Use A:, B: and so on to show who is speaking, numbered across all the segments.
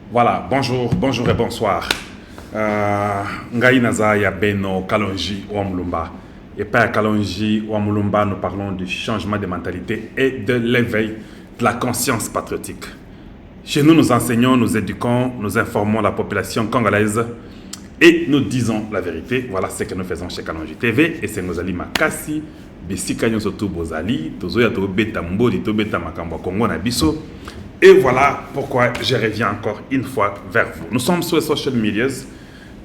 A: Voilà, bonjour et bonsoir. Ngai naza ya beno Kalonji Ouamulumba. Et pas à Kalonji Ouamulumba, nous parlons du changement de mentalité et de l'éveil de la conscience patriotique. Chez nous, nous enseignons, nous éduquons, nous informons la population congolaise et nous disons la vérité. Voilà ce que nous faisons chez Kalonji TV et c'est Nozali Makasi, Bisika Nyosotu Bozali, Tozoya Tobeta Mbodi, Tobeta Makambo Kongo Nabiso. Et voilà pourquoi je reviens encore une fois vers vous. Nous sommes sur les social media,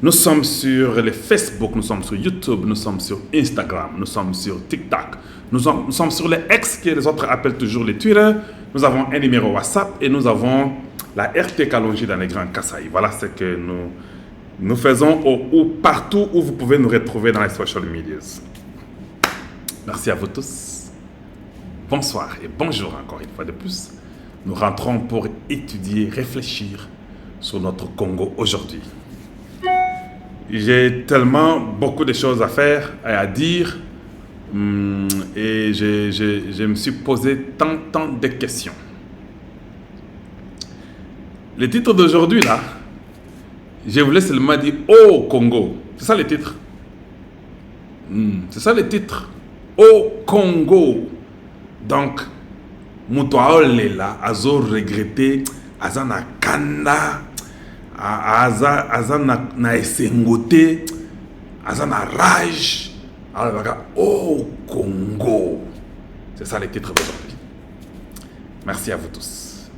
A: nous sommes sur les Facebook, nous sommes sur YouTube, nous sommes sur Instagram, nous sommes sur TikTok, nous sommes sur les X que les autres appellent toujours les Twitter. Nous avons un numéro WhatsApp et nous avons la RT Kalonji dans les Grands Kasaï. Voilà ce que nous faisons partout où vous pouvez nous retrouver dans les social media. Merci à vous tous. Bonsoir et bonjour encore une fois de plus. Nous rentrons pour étudier, réfléchir sur notre Congo aujourd'hui. J'ai tellement beaucoup de choses à faire et à dire et je me suis posé tant de questions. Le titre d'aujourd'hui là, je voulais seulement dire « Oh Congo ». C'est ça le titre. C'est ça le titre. « Oh Congo ». Donc, mutu aolela azo regretter aza na kanda aza na esengote aza na rage alors oh Congo. C'est ça le titre d'aujourd'hui. Merci à vous tous.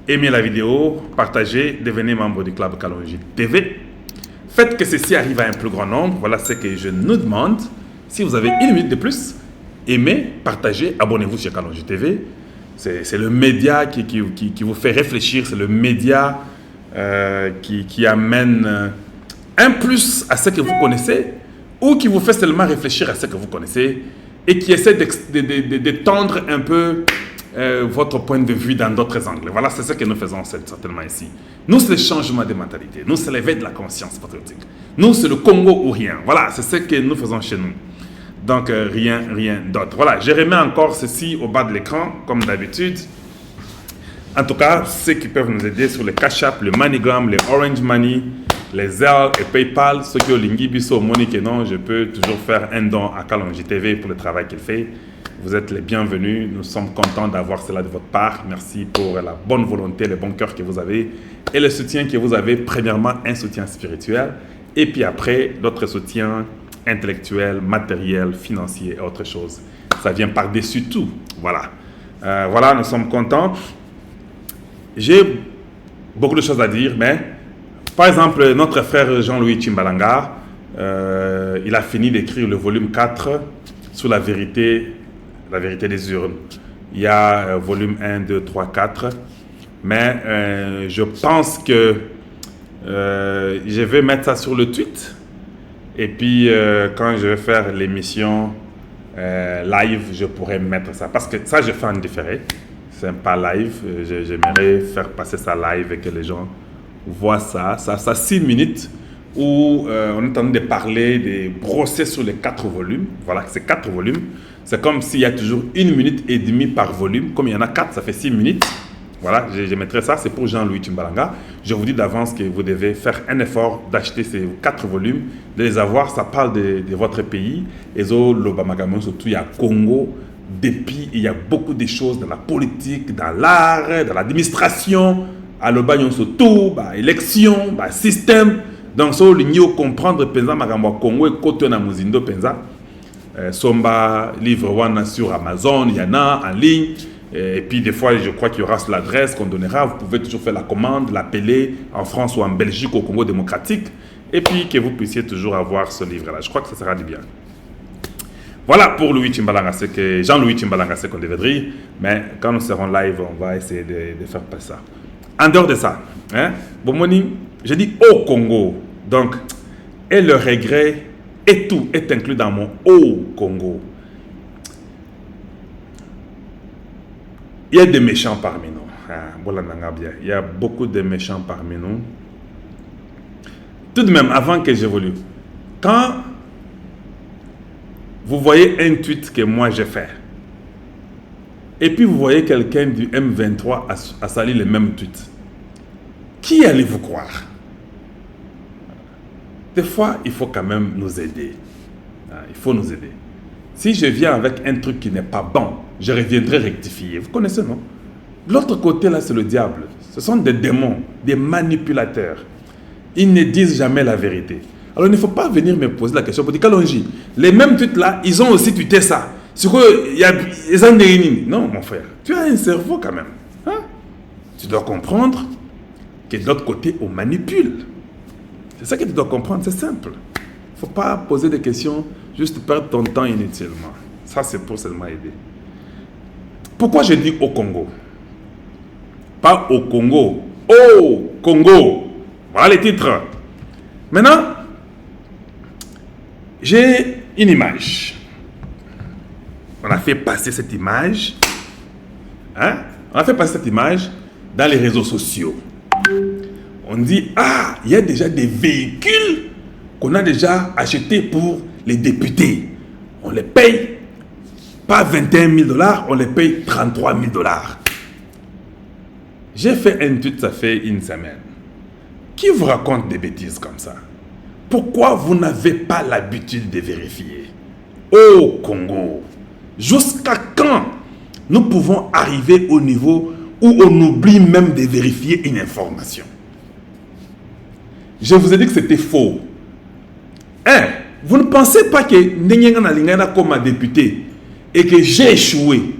A: Aimez la vidéo, partagez, devenez membre du club Kalonji TV. Faites que ceci arrive à un plus grand nombre. Voilà ce que je nous demande. Si vous avez une minute de plus, aimez, partagez, abonnez-vous chez Kalonji TV. C'est le média qui vous fait réfléchir, c'est le média qui amène un plus à ce que vous connaissez ou qui vous fait seulement réfléchir à ce que vous connaissez et qui essaie de tendre un peu votre point de vue dans d'autres angles. Voilà, c'est ce que nous faisons certainement ici. Nous, c'est le changement de mentalité. Nous, c'est l'éveil de la conscience patriotique. Nous, c'est le Congo ou rien. Voilà, c'est ce que nous faisons chez nous. Donc, rien d'autre. Voilà, je remets encore ceci au bas de l'écran, comme d'habitude. En tout cas, ceux qui peuvent nous aider sur le Cash App, le MoneyGram, les Orange Money, les Zelle et PayPal, ceux qui ont l'Ingi Bisso, Monique et non, je peux toujours faire un don à Kalonji TV pour le travail qu'il fait. Vous êtes les bienvenus. Nous sommes contents d'avoir cela de votre part. Merci pour la bonne volonté, le bon cœur que vous avez et le soutien que vous avez. Premièrement, un soutien spirituel et puis après, d'autres soutiens intellectuel, matériel, financier et autre chose. Ça vient par-dessus tout. Voilà. Voilà, nous sommes contents. J'ai beaucoup de choses à dire, mais par exemple, notre frère Jean-Louis Tchimbalanga, il a fini d'écrire le volume 4 sur la vérité des urnes. Il y a volume 1, 2, 3, 4. Mais je pense que je vais mettre ça sur le tweet. Et puis, quand je vais faire l'émission live, je pourrais mettre ça. Parce que ça, je fais en différé. C'est pas live. J'aimerais faire passer ça live et que les gens voient ça. Ça 6 minutes où on est en train de parler, de brosser sur les 4 volumes. Voilà, c'est 4 volumes. C'est comme s'il y a toujours 1 minute et demie par volume. Comme il y en a 4, ça fait 6 minutes. Voilà, je mettrai ça, c'est pour Jean-Louis Tchimbalanga. Je vous dis d'avance que vous devez faire un effort d'acheter ces 4 volumes, de les avoir. Ça parle de votre pays. Et surtout, il y a Congo. Depuis, il y a beaucoup de choses dans la politique, dans l'art, dans l'administration. À l'Obanyon surtout, élection, système. Donc, ça, il faut comprendre Penza Magambo Congo et Koto na Muzindo Penza. Somba, livre one sur Amazon, il y en a en ligne. Et puis des fois, je crois qu'il y aura sur l'adresse qu'on donnera. Vous pouvez toujours faire la commande, l'appeler en France ou en Belgique, au Congo démocratique. Et puis que vous puissiez toujours avoir ce livre-là. Je crois que ça sera du bien. Voilà pour Louis Tchimbalanga, c'est que Jean-Louis Tchimbalanga, c'est qu'on devait dire. Mais quand nous serons live, on va essayer de faire passer ça. En dehors de ça, Bomoni, je dis au Congo. Donc, et le regret et tout est inclus dans mon au Congo. Il y a des méchants parmi nous. Il y a beaucoup de méchants parmi nous. Tout de même, avant que j'évolue, quand vous voyez un tweet que moi j'ai fait, et puis vous voyez quelqu'un du M23 a sali le même tweet, Qui allez-vous croire? Des fois, il faut quand même nous aider. Il faut nous aider. Si je viens avec un truc qui n'est pas bon, je reviendrai rectifier. Vous connaissez, non? De l'autre côté, là, c'est le diable. Ce sont des démons, des manipulateurs. Ils ne disent jamais la vérité. Alors, il ne faut pas venir me poser la question pour dire Kalonji, les mêmes tweets là, ils ont aussi tweeté ça. Sur quoi il y a les andérinines. Non, mon frère, tu as un cerveau quand même. Hein? Tu dois comprendre que de l'autre côté, on manipule. C'est ça que tu dois comprendre, c'est simple. Il ne faut pas poser des questions, juste perdre ton temps inutilement. Ça, c'est pour seulement aider. Pourquoi je dis au Congo? Pas au Congo. Au Congo. Voilà les titres. Maintenant, j'ai une image. On a fait passer cette image. Hein? On a fait passer cette image dans les réseaux sociaux. On dit, ah, il y a déjà des véhicules qu'on a déjà achetés pour les députés. On les paye, pas 21 000 $, on les paye 33 000 $. J'ai fait un tweet, ça fait une semaine. Qui vous raconte des bêtises comme ça? Pourquoi vous n'avez pas l'habitude de vérifier? Au Congo, jusqu'à quand nous pouvons arriver au niveau où on oublie même de vérifier une information? Je vous ai dit que c'était faux. Hein? Vous ne pensez pas que Ndenyanga Lingana comme député et que j'ai échoué?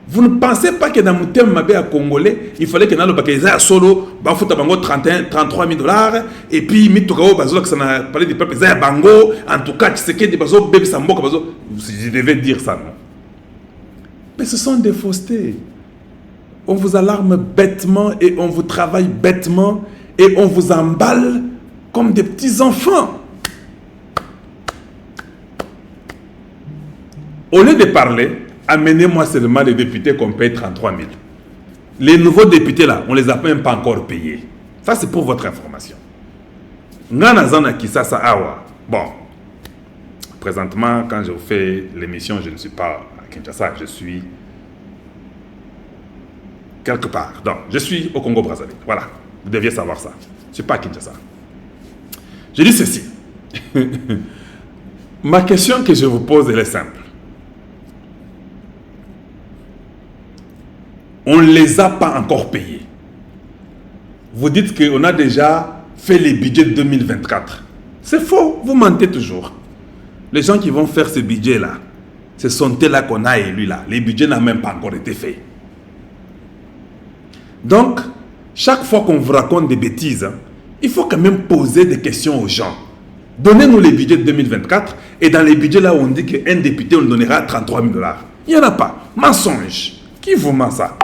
A: Vous ne pensez pas que dans mon thème mabé à Congolais, il fallait que dans le bac solo, bafuta bango 33 000 $ et puis mitokao bazo que ça n'a parlé des peuples zaya bango, en tout cas tu sais que des bazo bébé sambo bazo, je devais dire ça non. Mais ce sont des faussetés. On vous alarme bêtement et on vous travaille bêtement et on vous emballe comme des petits enfants. Au lieu de parler, amenez-moi seulement les députés qu'on paye 33 000. Les nouveaux députés là, on ne les a même pas encore payés. Ça c'est pour votre information. Nganazana Kisasa Awa. Bon, présentement quand je fais l'émission, je ne suis pas à Kinshasa, je suis quelque part. Donc, je suis au Congo-Brazzaville. Voilà, vous deviez savoir ça. Je ne suis pas à Kinshasa. Je dis ceci. Ma question que je vous pose, elle est simple. On ne les a pas encore payés. Vous dites qu'on a déjà fait les budgets de 2024. C'est faux, vous mentez toujours. Les gens qui vont faire ce budget-là, ce sont eux-là qu'on a élus là. Les budgets n'ont même pas encore été faits. Donc, chaque fois qu'on vous raconte des bêtises, il faut quand même poser des questions aux gens. Donnez-nous les budgets de 2024 et dans les budgets là où on dit qu'un député on le donnera 33 000 $. Il n'y en a pas. Mensonge. Qui vous ment ça?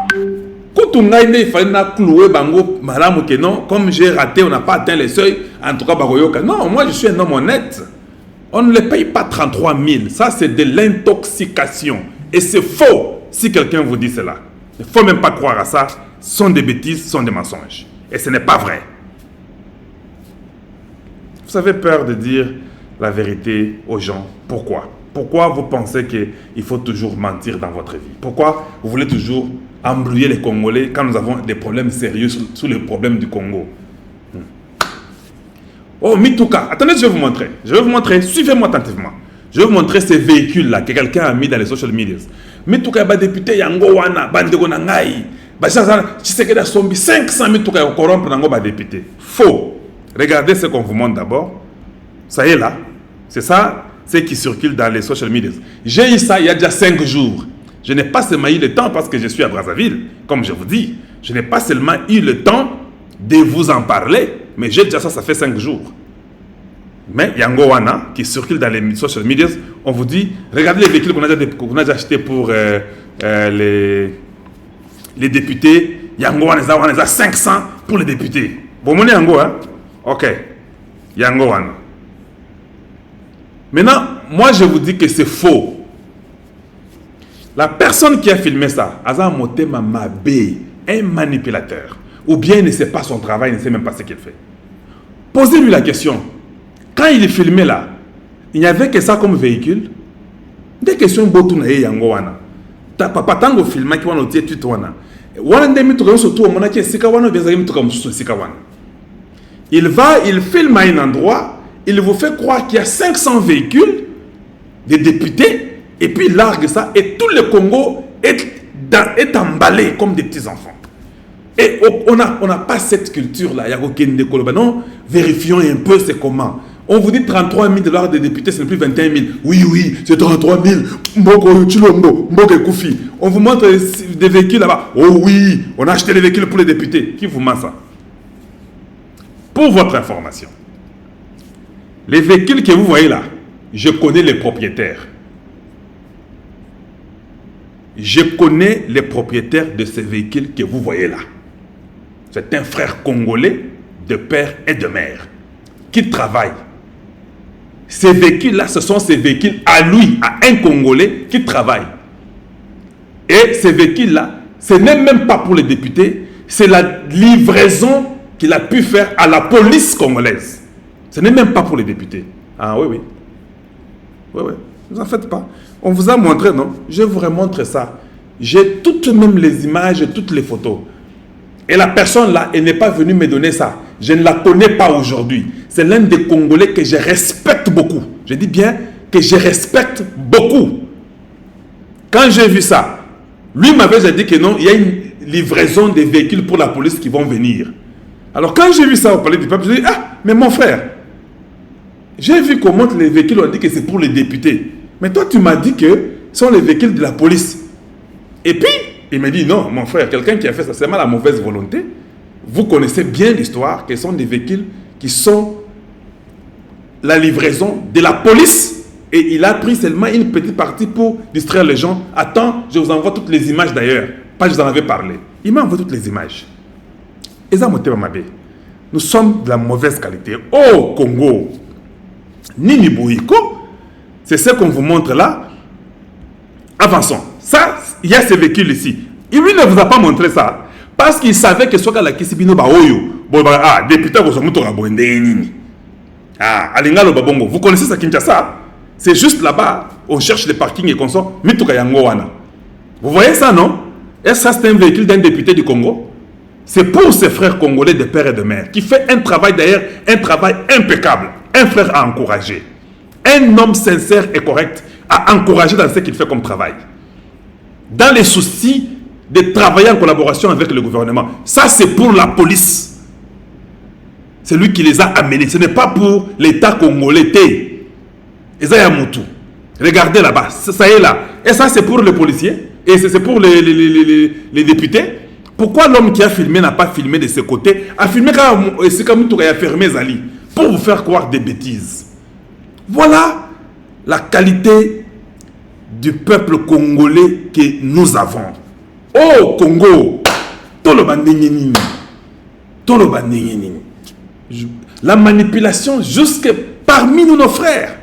A: Quand on a il fallait clouer bango madame que non, comme j'ai raté, on n'a pas atteint les seuils, en tout cas baroyoka. Non, moi je suis un homme honnête. On ne les paye pas 33 000. Ça c'est de l'intoxication. Et c'est faux si quelqu'un vous dit cela. Il ne faut même pas croire à ça. Ce sont des bêtises, ce sont des mensonges. Et ce n'est pas vrai. Vous avez peur de dire la vérité aux gens. Pourquoi? Pourquoi vous pensez qu'il faut toujours mentir dans votre vie? Pourquoi vous voulez toujours embrouiller les Congolais quand nous avons des problèmes sérieux sur les problèmes du Congo? Oh, Mituka, attendez, je vais vous montrer. Je vais vous montrer, suivez-moi attentivement. Je vais vous montrer ces véhicules-là que quelqu'un a mis dans les social media. Mituka, ba député Yango Wana, Bandego Nangai, tu sais que dans Sombi, 500 000 Mituka corrompre Nango ba député. Faux. Regardez ce qu'on vous montre d'abord. Ça y est là. C'est ça, c'est qui circule dans les social media. J'ai eu ça il y a déjà 5 jours. Je n'ai pas seulement eu le temps parce que je suis à Brazzaville, comme je vous dis. Je n'ai pas seulement eu le temps de vous en parler, mais j'ai déjà ça fait 5 jours. Mais Yango Wana, qui circule dans les social media, on vous dit, regardez les véhicules qu'on a déjà achetés pour les députés. Yango Wana, on a 500 pour les députés. Bon, mon Yango, hein? Ok. Yango Wana. Maintenant, moi je vous dis que c'est faux. La personne qui a filmé ça, Azam Motema Mabé, un manipulateur, ou bien il ne sait pas son travail, il ne sait même pas ce qu'il fait. Posez-lui la question. Quand il est filmé là, il n'y avait que ça comme véhicule. Des questions botunaye yango wana. Ta papa tango filma qui wana otie tuto wana. Wana ndemi to surtout mona ki sika wana bezali mito comme sika wana. il filme à un endroit, il vous fait croire qu'il y a 500 véhicules, des députés, et puis il largue ça, et tout le Congo est emballé comme des petits-enfants. Et on n'a pas cette culture-là. Non, vérifions un peu c'est comment. On vous dit 33 000 $ de députés, ce n'est plus 21 000. Oui, c'est 33 000. On vous montre des véhicules là-bas. Oh oui, on a acheté les véhicules pour les députés. Qui vous ment ça? Pour votre information, les véhicules que vous voyez là, je connais les propriétaires. Je connais les propriétaires de ces véhicules que vous voyez là. C'est un frère congolais de père et de mère qui travaille. Ces véhicules-là, ce sont ces véhicules à lui, à un Congolais qui travaille. Et ces véhicules-là, ce n'est même pas pour les députés, c'est la livraison qu'il a pu faire à la police congolaise. Ce n'est même pas pour les députés. Ah oui. Oui. Ne vous en faites pas. On vous a montré, non? Je vous remontre ça. J'ai toutes même les images, toutes les photos. Et la personne là, elle n'est pas venue me donner ça. Je ne la connais pas aujourd'hui. C'est l'un des Congolais que je respecte beaucoup. Je dis bien que je respecte beaucoup. Quand j'ai vu ça, lui m'avait dit que non, il y a une livraison des véhicules pour la police qui vont venir. Alors quand j'ai vu ça au palais du peuple, je dis, ah, mais mon frère, j'ai vu comment les véhicules ont dit que c'est pour les députés. Mais toi, tu m'as dit que ce sont les véhicules de la police. Et puis, il m'a dit, non, mon frère, quelqu'un qui a fait ça, c'est la mauvaise volonté. Vous connaissez bien l'histoire, que ce sont des véhicules qui sont la livraison de la police. Et il a pris seulement une petite partie pour distraire les gens. Attends, je vous envoie toutes les images d'ailleurs. Pas je vous en avais parlé. Il m'a envoyé toutes les images. Et ça m'a dit, nous sommes de la mauvaise qualité. Oh, Congo, Nini Bouyiko, c'est ce qu'on vous montre là. Avançons. Ça, il y a ces véhicules ici. Il lui ne vous a pas montré ça. Parce qu'il savait que ce la Kisibino Baoyo, député, vous connaissez ça Kinshasa? C'est juste là-bas, on cherche les parkings et qu'on sort. Vous voyez ça, non? Et ça, c'est un véhicule d'un député du Congo. C'est pour ses frères congolais de père et de mère, qui fait un travail d'ailleurs, un travail impeccable. Un frère à encourager. Un homme sincère et correct à encourager dans ce qu'il fait comme travail. Dans les soucis de travailler en collaboration avec le gouvernement. Ça, c'est pour la police. C'est lui qui les a amenés. Ce n'est pas pour l'État congolais. Regardez là-bas. Ça y est là. Et ça, c'est pour les policiers. Et c'est pour les députés. Pourquoi l'homme qui a filmé n'a pas filmé de ce côté? A filmé quand il a fermé Zali. Pour vous faire croire des bêtises. Voilà la qualité du peuple congolais que nous avons. Oh Congo, la manipulation jusque parmi nous, nos frères.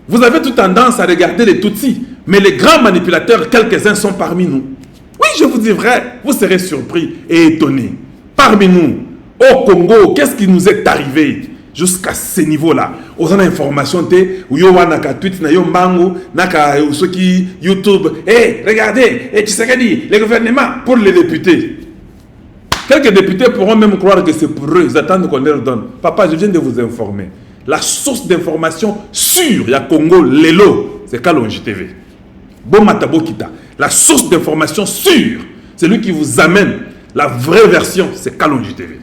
A: Vous avez toute tendance à regarder les Tutsis, mais les grands manipulateurs, quelques-uns sont parmi nous. Oui, je vous dis vrai, vous serez surpris et étonnés. Parmi nous, au Congo, qu'est-ce qui nous est arrivé jusqu'à ce niveau-là? Aux informations, tweet, YouTube. Hey, regardez, les gouvernements pour les députés. Quelques députés pourront même croire que c'est pour eux. Ils attendent qu'on leur donne. Papa, je viens de vous informer. La source d'information sûre, il y a Congo, Lelo, c'est Kalonji TV. Bomatabo Kita. La source d'information sûre, c'est lui qui vous amène la vraie version, c'est Kalonji TV.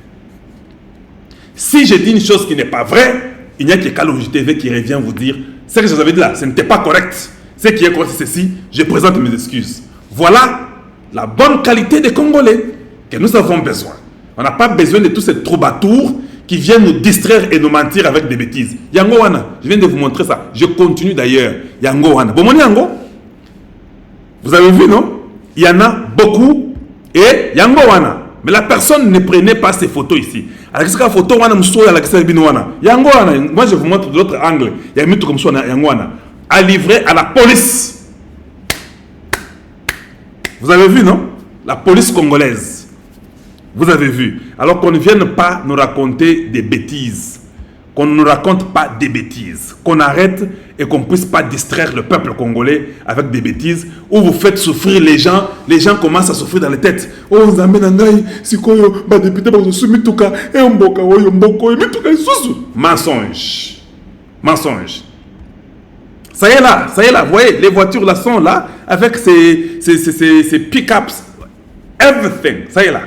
A: Si je dis une chose qui n'est pas vraie, il n'y a que Kalonji TV qui revient vous dire ce que je vous avais dit là, ce n'était pas correct. Ce qui est correct, c'est ceci, je présente mes excuses. Voilà la bonne qualité des Congolais que nous avons besoin. On n'a pas besoin de tous ces troubadours qui viennent nous distraire et nous mentir avec des bêtises. Yango Wana, je viens de vous montrer ça. Je continue d'ailleurs. Yango Wana. Bon, mon Yango, vous avez vu, non? Il y en a beaucoup. Et Yango Wana. Mais la personne ne prenait pas ces photos ici. Moi, je vous montre de l'autre angle. Il y a un mythe comme ça, Yango Wana. À livrer à la police. Vous avez vu, non? La police congolaise. Vous avez vu. Alors qu'on ne vienne pas nous raconter des bêtises. qu'on ne nous raconte pas des bêtises, qu'on arrête et qu'on ne puisse pas distraire le peuple congolais avec des bêtises, où vous faites souffrir les gens commencent à souffrir dans les têtes. Oh, on amène un aïe, si quoi, bah député, bah on se met tout cas, et on boka, oh, on boka, mais tout cas, mensonge. Mensonge. Ça y est là, vous voyez, les voitures là sont là, avec ces pick-ups, everything, ça y est là.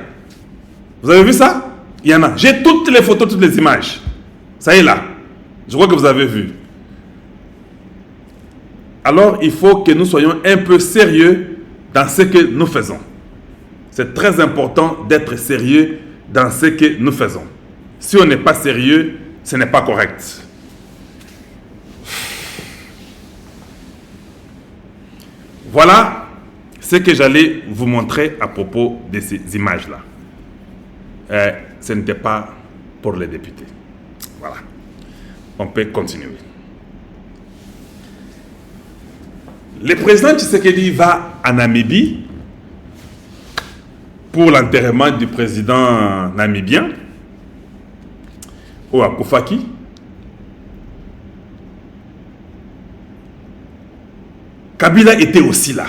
A: Vous avez vu ça? Il y en a. J'ai toutes les photos, toutes les images. Ça y est là. Je crois que vous avez vu. Alors, il faut que nous soyons un peu sérieux dans ce que nous faisons. C'est très important d'être sérieux dans ce que nous faisons. Si on n'est pas sérieux, ce n'est pas correct. Voilà ce que j'allais vous montrer à propos de ces images-là. Ce n'était pas pour les députés. Voilà. On peut continuer. Le président Tshisekedi va en Namibie pour l'enterrement du président namibien, Akufo-Addo. Kabila était aussi là.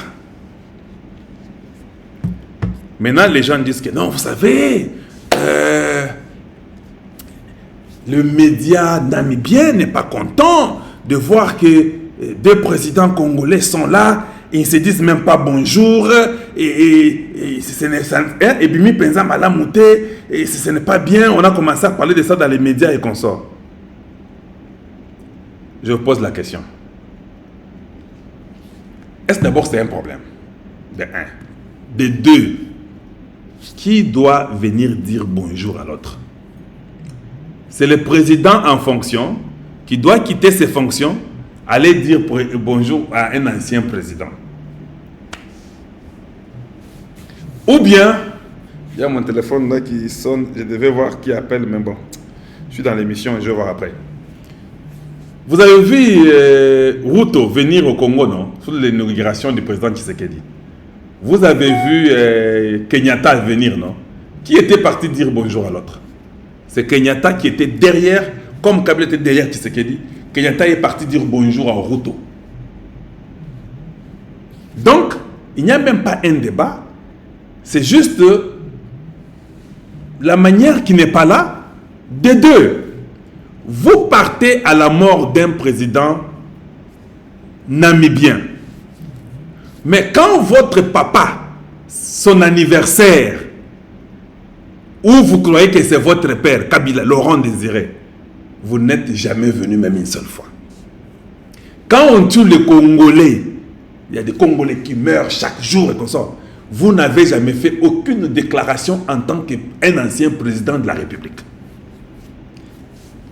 A: Maintenant, les gens disent que non, vous savez, le média namibien n'est pas content de voir que deux présidents congolais sont là et ils ne se disent même pas bonjour et Bimi Penza Malamouté et ce n'est pas bien. On a commencé à parler de ça dans les médias et consorts. Je vous pose la question. Est-ce d'abord c'est un problème? De un. De deux, qui doit venir dire bonjour à l'autre? C'est le président en fonction qui doit quitter ses fonctions, aller dire bonjour à un ancien président. Ou bien, il y a mon téléphone là qui sonne, je devais voir qui appelle, mais bon, je suis dans l'émission et je vais voir après. Vous avez vu Ruto venir au Congo, non? Sous l'inauguration du président Tshisekedi. Vous avez vu Kenyatta venir, non? Qui était parti dire bonjour à l'autre? C'est Kenyatta qui était derrière, comme Kabila était derrière Tshisekedi. Kenyatta est parti dire bonjour à Ruto. Donc, il n'y a même pas un débat. C'est juste la manière qui n'est pas là. Des deux. Vous partez à la mort d'un président namibien. Mais quand votre papa, son anniversaire, ou vous croyez que c'est votre père, Kabila, Laurent Désiré, vous n'êtes jamais venu même une seule fois. Quand on tue les Congolais, il y a des Congolais qui meurent chaque jour et comme ça. Vous n'avez jamais fait aucune déclaration en tant qu'un ancien président de la République.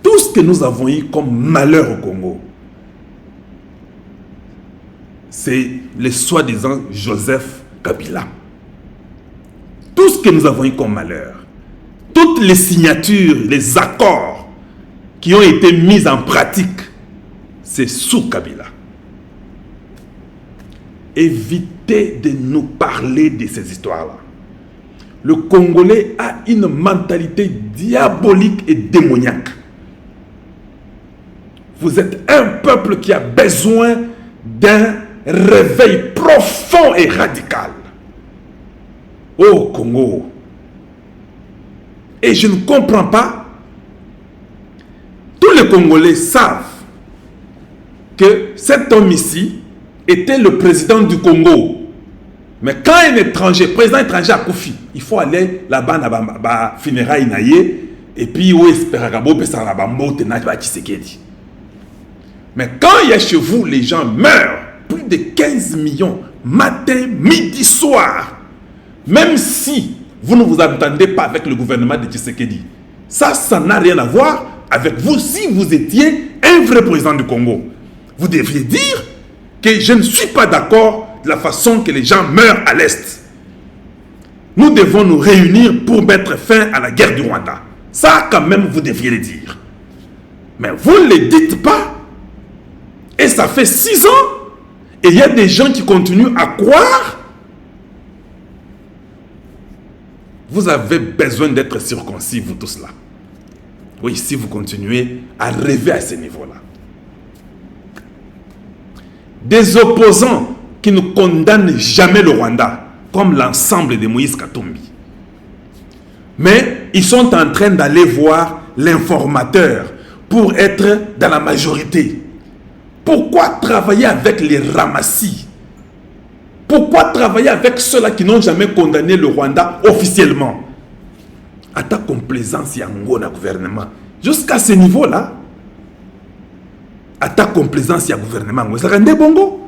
A: Tout ce que nous avons eu comme malheur au Congo, c'est le soi-disant Joseph Kabila. Tout ce que nous avons eu comme malheur, toutes les signatures, les accords qui ont été mis en pratique, c'est sous Kabila. Évitez de nous parler de ces histoires-là. Le Congolais a une mentalité diabolique et démoniaque. Vous êtes un peuple qui a besoin d'un réveil profond et radical. Au Congo. Et je ne comprends pas. Tous les Congolais savent que cet homme ici était le président du Congo. Mais quand un étranger, président étranger à Koufi, il faut aller là-bas, à funérailles naïe, et puis où espérer Tshisekedi. Mais quand il y a chez vous, les gens meurent, plus de 15 millions, matin, midi, soir, même si vous ne vous entendez pas avec le gouvernement de Tshisekedi, ça n'a rien à voir avec vous si vous étiez un vrai président du Congo. Vous devriez dire que je ne suis pas d'accord de la façon que les gens meurent à l'Est. Nous devons nous réunir pour mettre fin à la guerre du Rwanda. Ça, quand même, vous devriez le dire. Mais vous ne le dites pas. Et ça fait 6 ans. Et il y a des gens qui continuent à croire. Vous avez besoin d'être circoncis, vous tous là. Oui, si vous continuez à rêver à ce niveau-là. Des opposants qui ne condamnent jamais le Rwanda, comme l'ensemble de Moïse Katumbi. Mais ils sont en train d'aller voir l'informateur pour être dans la majorité. Pourquoi travailler avec les ramassis? Pourquoi travailler avec ceux-là qui n'ont jamais condamné le Rwanda officiellement? À ta complaisance, il y a un gouvernement. Jusqu'à ce niveau-là, à ta complaisance, il y a un gouvernement. Ça rend des bongo.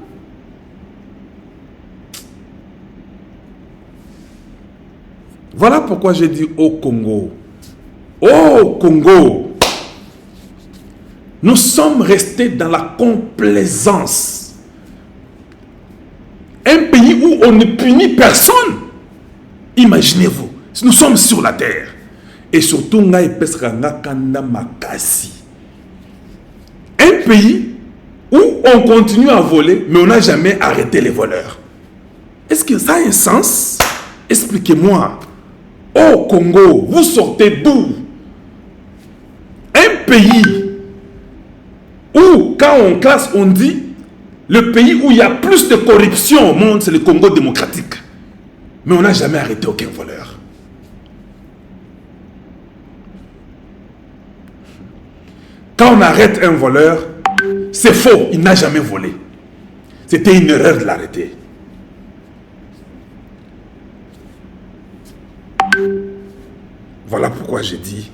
A: Voilà pourquoi j'ai dit au Congo. Au Congo, nous sommes restés dans la complaisance. Un pays où on ne punit personne. Imaginez-vous, nous sommes sur la terre. Et surtout, un pays où on continue à voler, mais on n'a jamais arrêté les voleurs. Est-ce que ça a un sens? Expliquez-moi. Au Congo, vous sortez d'où? Un pays où, quand on classe, on dit le pays où il y a plus de corruption au monde, c'est le Congo démocratique. Mais on n'a jamais arrêté aucun voleur. Quand on arrête un voleur, c'est faux, il n'a jamais volé. C'était une erreur de l'arrêter. Voilà pourquoi j'ai dit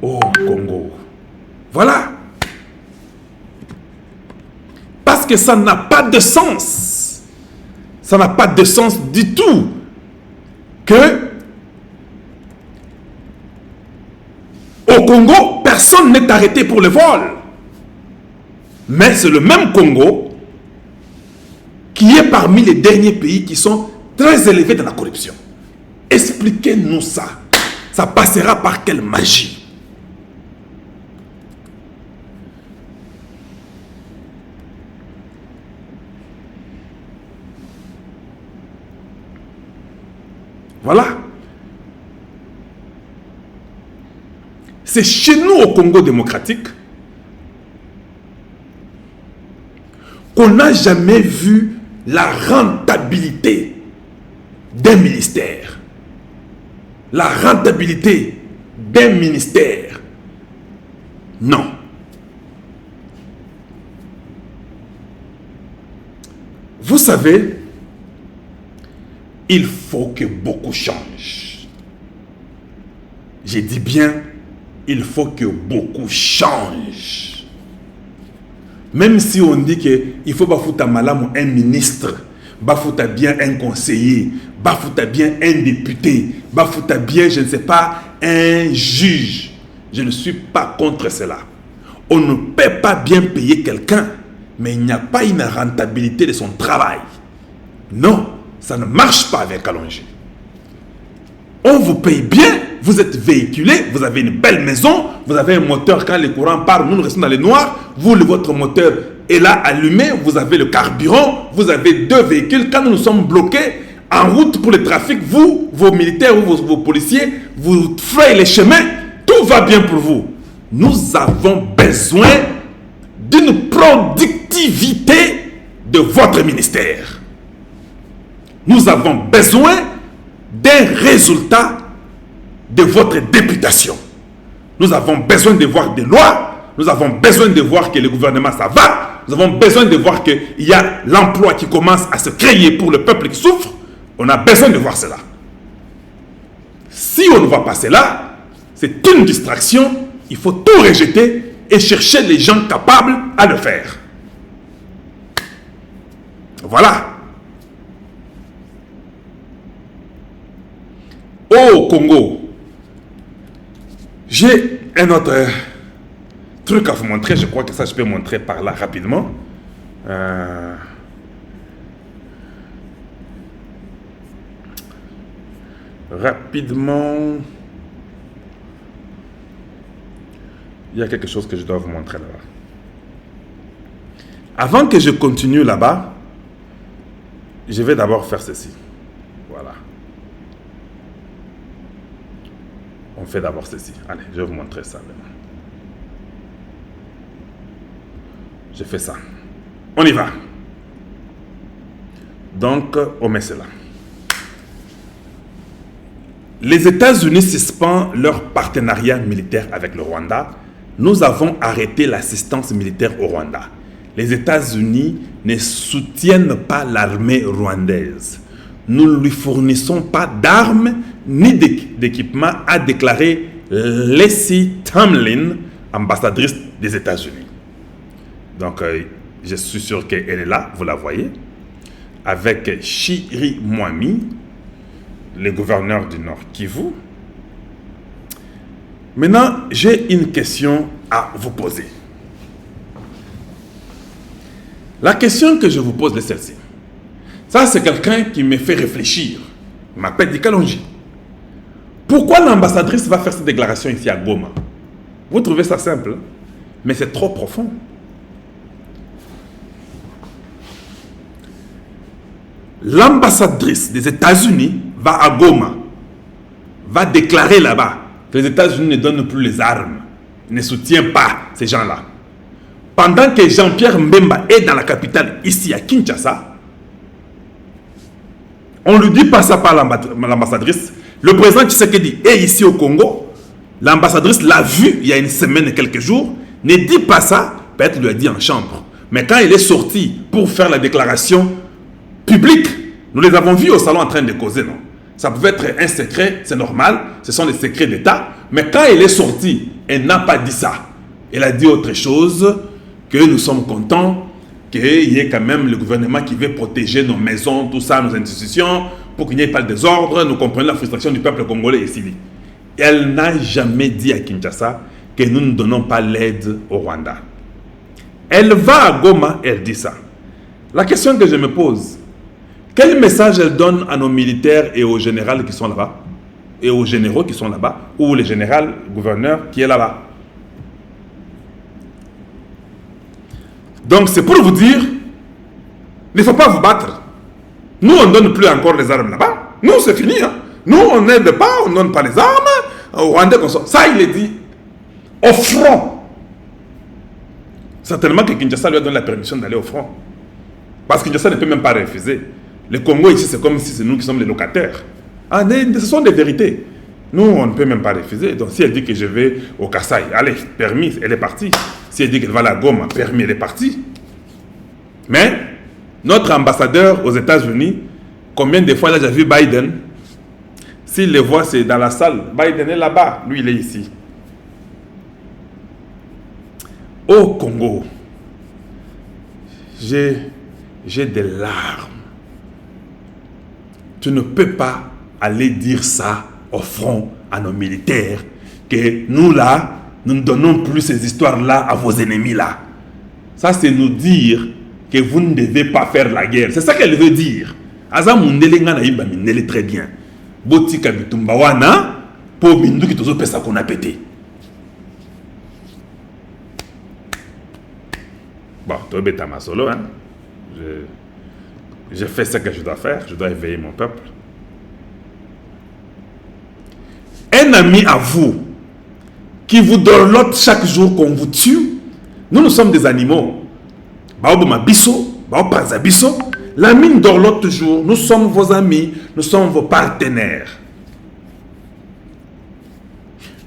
A: au Congo. Voilà. Parce que ça n'a pas de sens. Ça n'a pas de sens du tout que au Congo, personne n'est arrêté pour le vol. Mais c'est le même Congo qui est parmi les derniers pays qui sont très élevés dans la corruption. Expliquez-nous ça. Ça passera par quelle magie? Voilà. C'est chez nous au Congo démocratique qu'on n'a jamais vu la rentabilité d'un ministère. La rentabilité d'un ministère. Non. Vous savez, il faut que beaucoup changent. J'ai dit bien, il faut que beaucoup changent. Même si on dit qu'il faut bafouta malam un ministre, bafouta bien un conseiller, bafouta bien un député, bafouta bien, je ne sais pas, un juge. Je ne suis pas contre cela. On ne peut pas bien payer quelqu'un, mais il n'y a pas une rentabilité de son travail. Non, ça ne marche pas avec Kalonji. On vous paye bien, vous êtes véhiculé, vous avez une belle maison, vous avez un moteur, quand les courants partent, nous restons dans les noirs, vous, votre moteur est là allumé, vous avez le carburant, vous avez 2 véhicules, quand nous sommes bloqués en route pour le trafic, vous, vos militaires ou vos policiers, vous frayez les chemins, tout va bien pour vous. Nous avons besoin d'une productivité de votre ministère. Nous avons besoin d'un résultat de votre députation. Nous avons besoin de voir des lois, nous avons besoin de voir que le gouvernement ça va, nous avons besoin de voir qu'il y a l'emploi qui commence à se créer pour le peuple qui souffre. On a besoin de voir cela. Si on ne voit pas cela, c'est une distraction, il faut tout rejeter et chercher les gens capables à le faire. Voilà. Au Congo, j'ai un autre truc à vous montrer. Je crois que ça, je peux montrer par là rapidement. Rapidement. Il y a quelque chose que je dois vous montrer là-bas. Avant que je continue là-bas, je vais d'abord faire ceci. Voilà. On fait d'abord ceci. Allez, je vais vous montrer ça maintenant. Je fais ça. On y va. Donc, on met cela. Les États-Unis suspendent leur partenariat militaire avec le Rwanda. Nous avons arrêté l'assistance militaire au Rwanda. Les États-Unis ne soutiennent pas l'armée rwandaise. Nous ne lui fournissons pas d'armes ni d'équipements, a déclaré Leslie Tamlin, ambassadrice des États-Unis. Donc, je suis sûr qu'elle est là, vous la voyez, avec Chiri Mwami, le gouverneur du Nord Kivu. Maintenant, j'ai une question à vous poser. La question que je vous pose est celle-ci. Ça, c'est quelqu'un qui me fait réfléchir. Il m'appelle Dikalonji. Pourquoi l'ambassadrice va faire cette déclaration ici à Goma? Vous trouvez ça simple, mais c'est trop profond. L'ambassadrice des États-Unis va à Goma, va déclarer là-bas que les États-Unis ne donnent plus les armes, ne soutiennent pas ces gens-là. Pendant que Jean-Pierre Mbemba est dans la capitale, ici à Kinshasa, on ne lui dit pas ça par l'ambassadrice. Le président Tshisekedi est ici au Congo. L'ambassadrice l'a vu il y a une semaine et quelques jours. Ne dit pas ça, peut-être lui a dit en chambre. Mais quand il est sorti pour faire la déclaration publique, nous les avons vus au salon en train de causer, non? Ça pouvait être un secret, c'est normal, ce sont des secrets d'État. Mais quand il est sorti, elle n'a pas dit ça. Elle a dit autre chose, que nous sommes contents, qu'il y ait quand même le gouvernement qui veut protéger nos maisons, tout ça, nos institutions, pour qu'il n'y ait pas de désordre. Nous comprenons la frustration du peuple congolais ici. Elle n'a jamais dit à Kinshasa que nous ne donnons pas l'aide au Rwanda. Elle va à Goma, elle dit ça. La question que je me pose, quel message elle donne à nos militaires et aux généraux qui sont là-bas, et aux généraux qui sont là-bas, ou les généraux, le gouverneur qui est là-bas? Donc c'est pour vous dire, il ne faut pas vous battre. Nous, on ne donne plus encore les armes là-bas. Nous, c'est fini. Hein? Nous, on n'aide pas, on ne donne pas les armes. Au Rwanda, ça, il est dit au front. Certainement que Kinshasa lui a donné la permission d'aller au front. Parce que Kinshasa ne peut même pas refuser. Le Congo ici, c'est comme si c'est nous qui sommes les locataires. Ah, ce sont des vérités. Nous, on ne peut même pas refuser. Donc, si elle dit que je vais au Kasaï, allez, permis, elle est partie. Si elle dit qu'elle va à la Goma, permis, elle est partie. Mais, notre ambassadeur aux États-Unis, combien de fois il a déjà vu Biden? S'il le voit, c'est dans la salle. Biden est là-bas, lui, il est ici. Au Congo, j'ai des larmes. Tu ne peux pas aller dire ça au front à nos militaires, que nous là, nous ne donnons plus ces histoires-là à vos ennemis là. Ça, c'est nous dire que vous ne devez pas faire la guerre. C'est ça qu'elle veut dire. Aza mundele nga na yimba mindele très bien. Botika bitumba wana po bindu ki tozo pesa qu'on a pété. Bon, toi beta ma solo hein. Je fais ce que je dois faire, je dois éveiller mon peuple. Un ami à vous qui vous dorlote chaque jour qu'on vous tue, nous sommes des animaux. Baobama biso, baopanza biso, la mine dorlote toujours, nous sommes vos amis, nous sommes vos partenaires.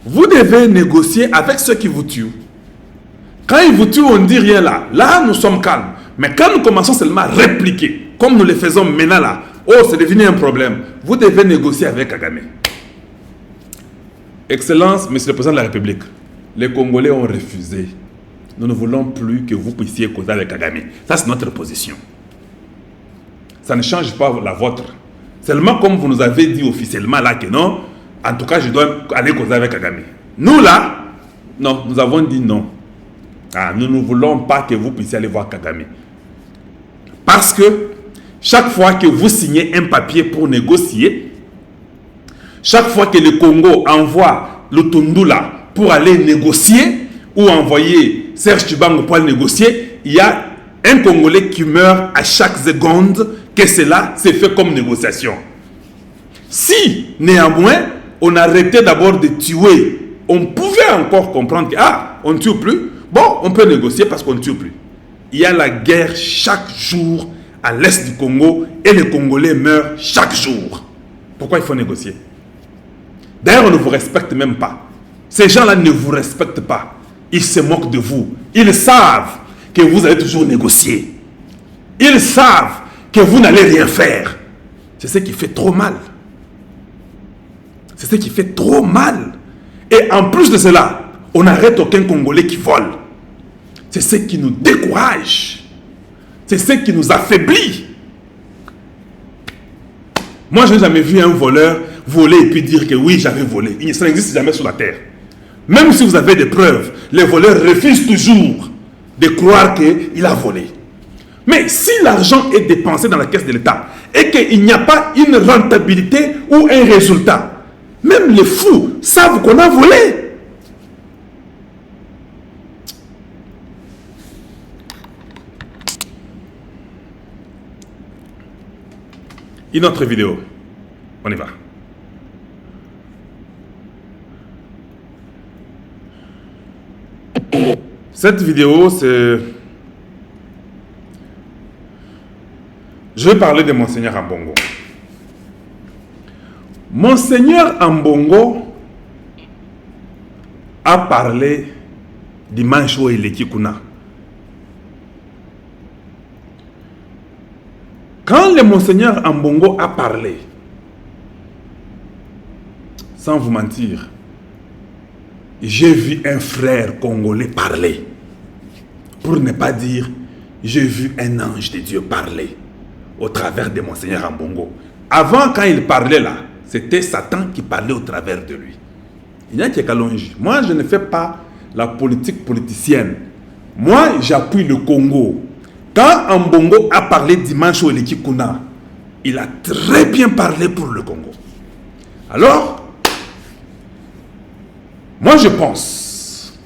A: Vous devez négocier avec ceux qui vous tuent. Quand ils vous tuent, on ne dit rien là. Là, nous sommes calmes. Mais quand nous commençons seulement à répliquer, comme nous le faisons maintenant là, oh, c'est devenu un problème. Vous devez négocier avec Kagame. Excellence, Monsieur le Président de la République, les Congolais ont refusé. Nous ne voulons plus que vous puissiez causer avec Kagame. Ça, c'est notre position. Ça ne change pas la vôtre. Seulement comme vous nous avez dit officiellement là que non, en tout cas, je dois aller causer avec Kagame. Nous là, non, nous avons dit non. Ah, nous ne voulons pas que vous puissiez aller voir Kagame. Parce que chaque fois que vous signez un papier pour négocier, chaque fois que le Congo envoie le Tundula pour aller négocier ou envoyer Serge Tshibango pour aller négocier, il y a un Congolais qui meurt à chaque seconde que cela s'est fait comme négociation. Si, néanmoins, on arrêtait d'abord de tuer, on pouvait encore comprendre que, on ne tue plus. Bon, on peut négocier parce qu'on ne tue plus. Il y a la guerre chaque jour à l'est du Congo et les Congolais meurent chaque jour. Pourquoi il faut négocier? D'ailleurs, on ne vous respecte même pas. Ces gens-là ne vous respectent pas. Ils se moquent de vous. Ils savent que vous allez toujours négocier. Ils savent que vous n'allez rien faire. C'est ce qui fait trop mal. C'est ce qui fait trop mal. Et en plus de cela, on n'arrête aucun Congolais qui vole. C'est ce qui nous décourage. C'est ce qui nous affaiblit. Moi, je n'ai jamais vu un voleur voler et puis dire que oui, j'avais volé. Ça n'existe jamais sur la terre. Même si vous avez des preuves, les voleurs refusent toujours de croire qu'il a volé. Mais si l'argent est dépensé dans la caisse de l'État et qu'il n'y a pas une rentabilité ou un résultat, même les fous savent qu'on a volé. Une autre vidéo. On y va. Cette vidéo, c'est... Je vais parler de Monseigneur Ambongo. Monseigneur Ambongo a parlé dimanche où il est Kuna. Quand le Monseigneur Ambongo a parlé, sans vous mentir, j'ai vu un frère congolais parler. Pour ne pas dire, j'ai vu un ange de Dieu parler au travers de Monseigneur Ambongo. Avant, quand il parlait là, c'était Satan qui parlait au travers de lui. Il y a qui Kalonji. Moi, je ne fais pas la politique politicienne. Moi, j'appuie le Congo. Quand Ambongo a parlé dimanche au Lekikuna, il a très bien parlé pour le Congo. Alors, moi je pense,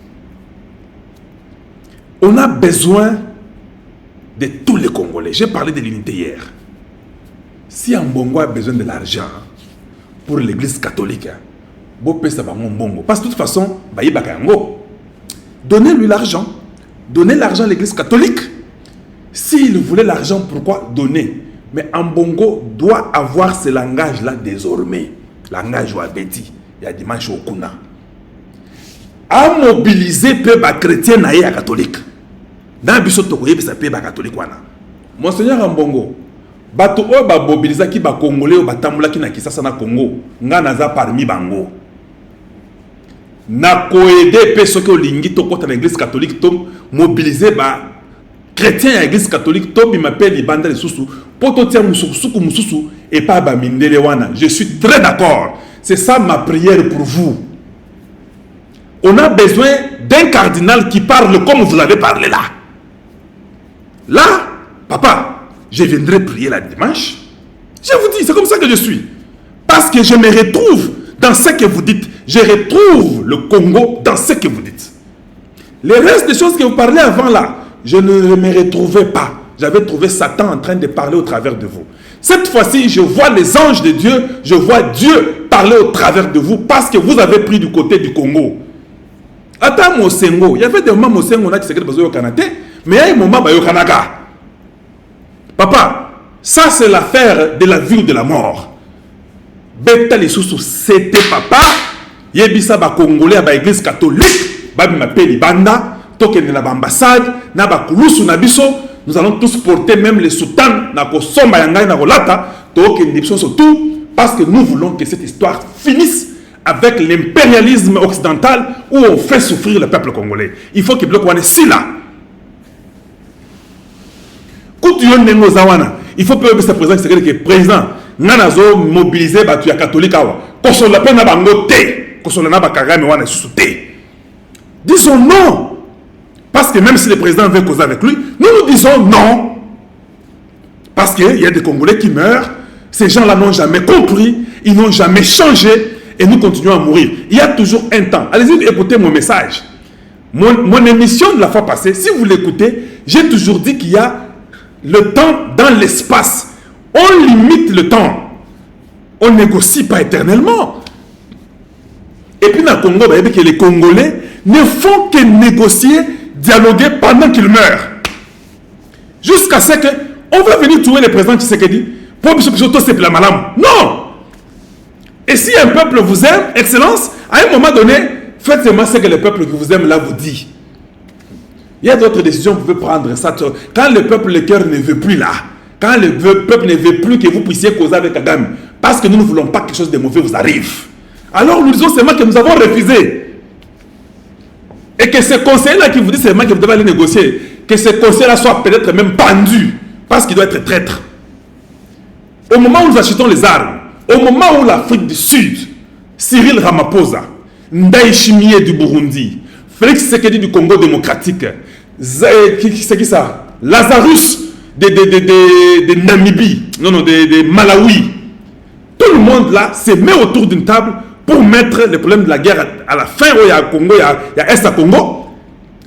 A: on a besoin de tous les Congolais. J'ai parlé de l'unité hier. Si Ambongo a besoin de l'argent pour l'église catholique, parce que de toute façon, donnez-lui l'argent. Donnez l'argent à l'église catholique. S'il voulait l'argent, pourquoi donner? Mais Ambongo doit avoir ce langage-là désormais. Langage Wabeti. Il y a dimanche au Kuna. À mobiliser le peuple chrétien et catholique. Dans le biso tokoye bisa peuple catholique wana. Monseigneur Ambongo, bato o ba mobiliser ki ba congolais o ba tambola ki na Kisasa na Congo, nga naza parmi bango. Na koede pe soki olingi tokota na église catholique to mobiliser ba chrétien à l'église catholique, Tobi m'appelle Libanda de Soussou, Pototia Moussoukou Moussoussou et pas Bamindelewana. Je suis très d'accord. C'est ça ma prière pour vous. On a besoin d'un cardinal qui parle comme vous avez parlé là. Là, papa, je viendrai prier la dimanche. Je vous dis, c'est comme ça que je suis. Parce que je me retrouve dans ce que vous dites. Je retrouve le Congo dans ce que vous dites. Les restes des choses que vous parlez avant là, je ne me retrouvais pas. J'avais trouvé Satan en train de parler au travers de vous. Cette fois-ci, je vois les anges de Dieu. Je vois Dieu parler au travers de vous parce que vous avez pris du côté du Congo. Attends, Mosengo. Il y avait des moments Mosengo qui s'écrit au Canada, mais il y a un moment au Canada. Papa, ça c'est l'affaire de la vie ou de la mort. Beta les sous c'était papa. Yebisa ba Congolais ba église catholique. Ba m'appelle Banda. L'ambassade, nous allons tous porter même les soutanes parce que nous voulons que cette histoire finisse avec l'impérialisme occidental où on fait souffrir le peuple congolais. Il faut qu'il bloque si là. Il faut que le président Nanazo mobiliser les catholiques. Disons non. Parce que même si le président veut causer avec lui, nous disons non. Parce qu'il y a des Congolais qui meurent. Ces gens-là n'ont jamais compris. Ils n'ont jamais changé. Et nous continuons à mourir. Il y a toujours un temps. Allez-y, écoutez mon message. Mon émission de la fois passée, si vous l'écoutez, j'ai toujours dit qu'il y a le temps dans l'espace. On limite le temps. On ne négocie pas éternellement. Et puis dans le Congo, que les Congolais ne font que négocier, dialoguer pendant qu'ils meurent. Jusqu'à ce que on va venir trouver le président Tshisekedi pour c'est la malam. Non! Et si un peuple vous aime, Excellence, à un moment donné, faites seulement ce que le peuple qui vous aime là vous dit. Il y a d'autres décisions que vous pouvez prendre. Ça, quand le peuple, le cœur ne veut plus là, quand le peuple ne veut plus que vous puissiez causer avec Kagame, parce que nous ne voulons pas que quelque chose de mauvais vous arrive. Alors nous disons seulement que nous avons refusé. Et que ce conseiller-là qui vous dit seulement que vous devez aller négocier, que ce conseiller-là soit peut-être même pendu, parce qu'il doit être traître. Au moment où nous achetons les armes, au moment où l'Afrique du Sud, Cyril Ramaphosa, Ndaye Chimie du Burundi, Félix Tshisekedi du Congo démocratique, c'est qui ça? Lazarus de Namibie, de Malawi. Tout le monde là se met autour d'une table pour mettre le problème de la guerre à la fin où il y a Congo, il y a Est à Congo.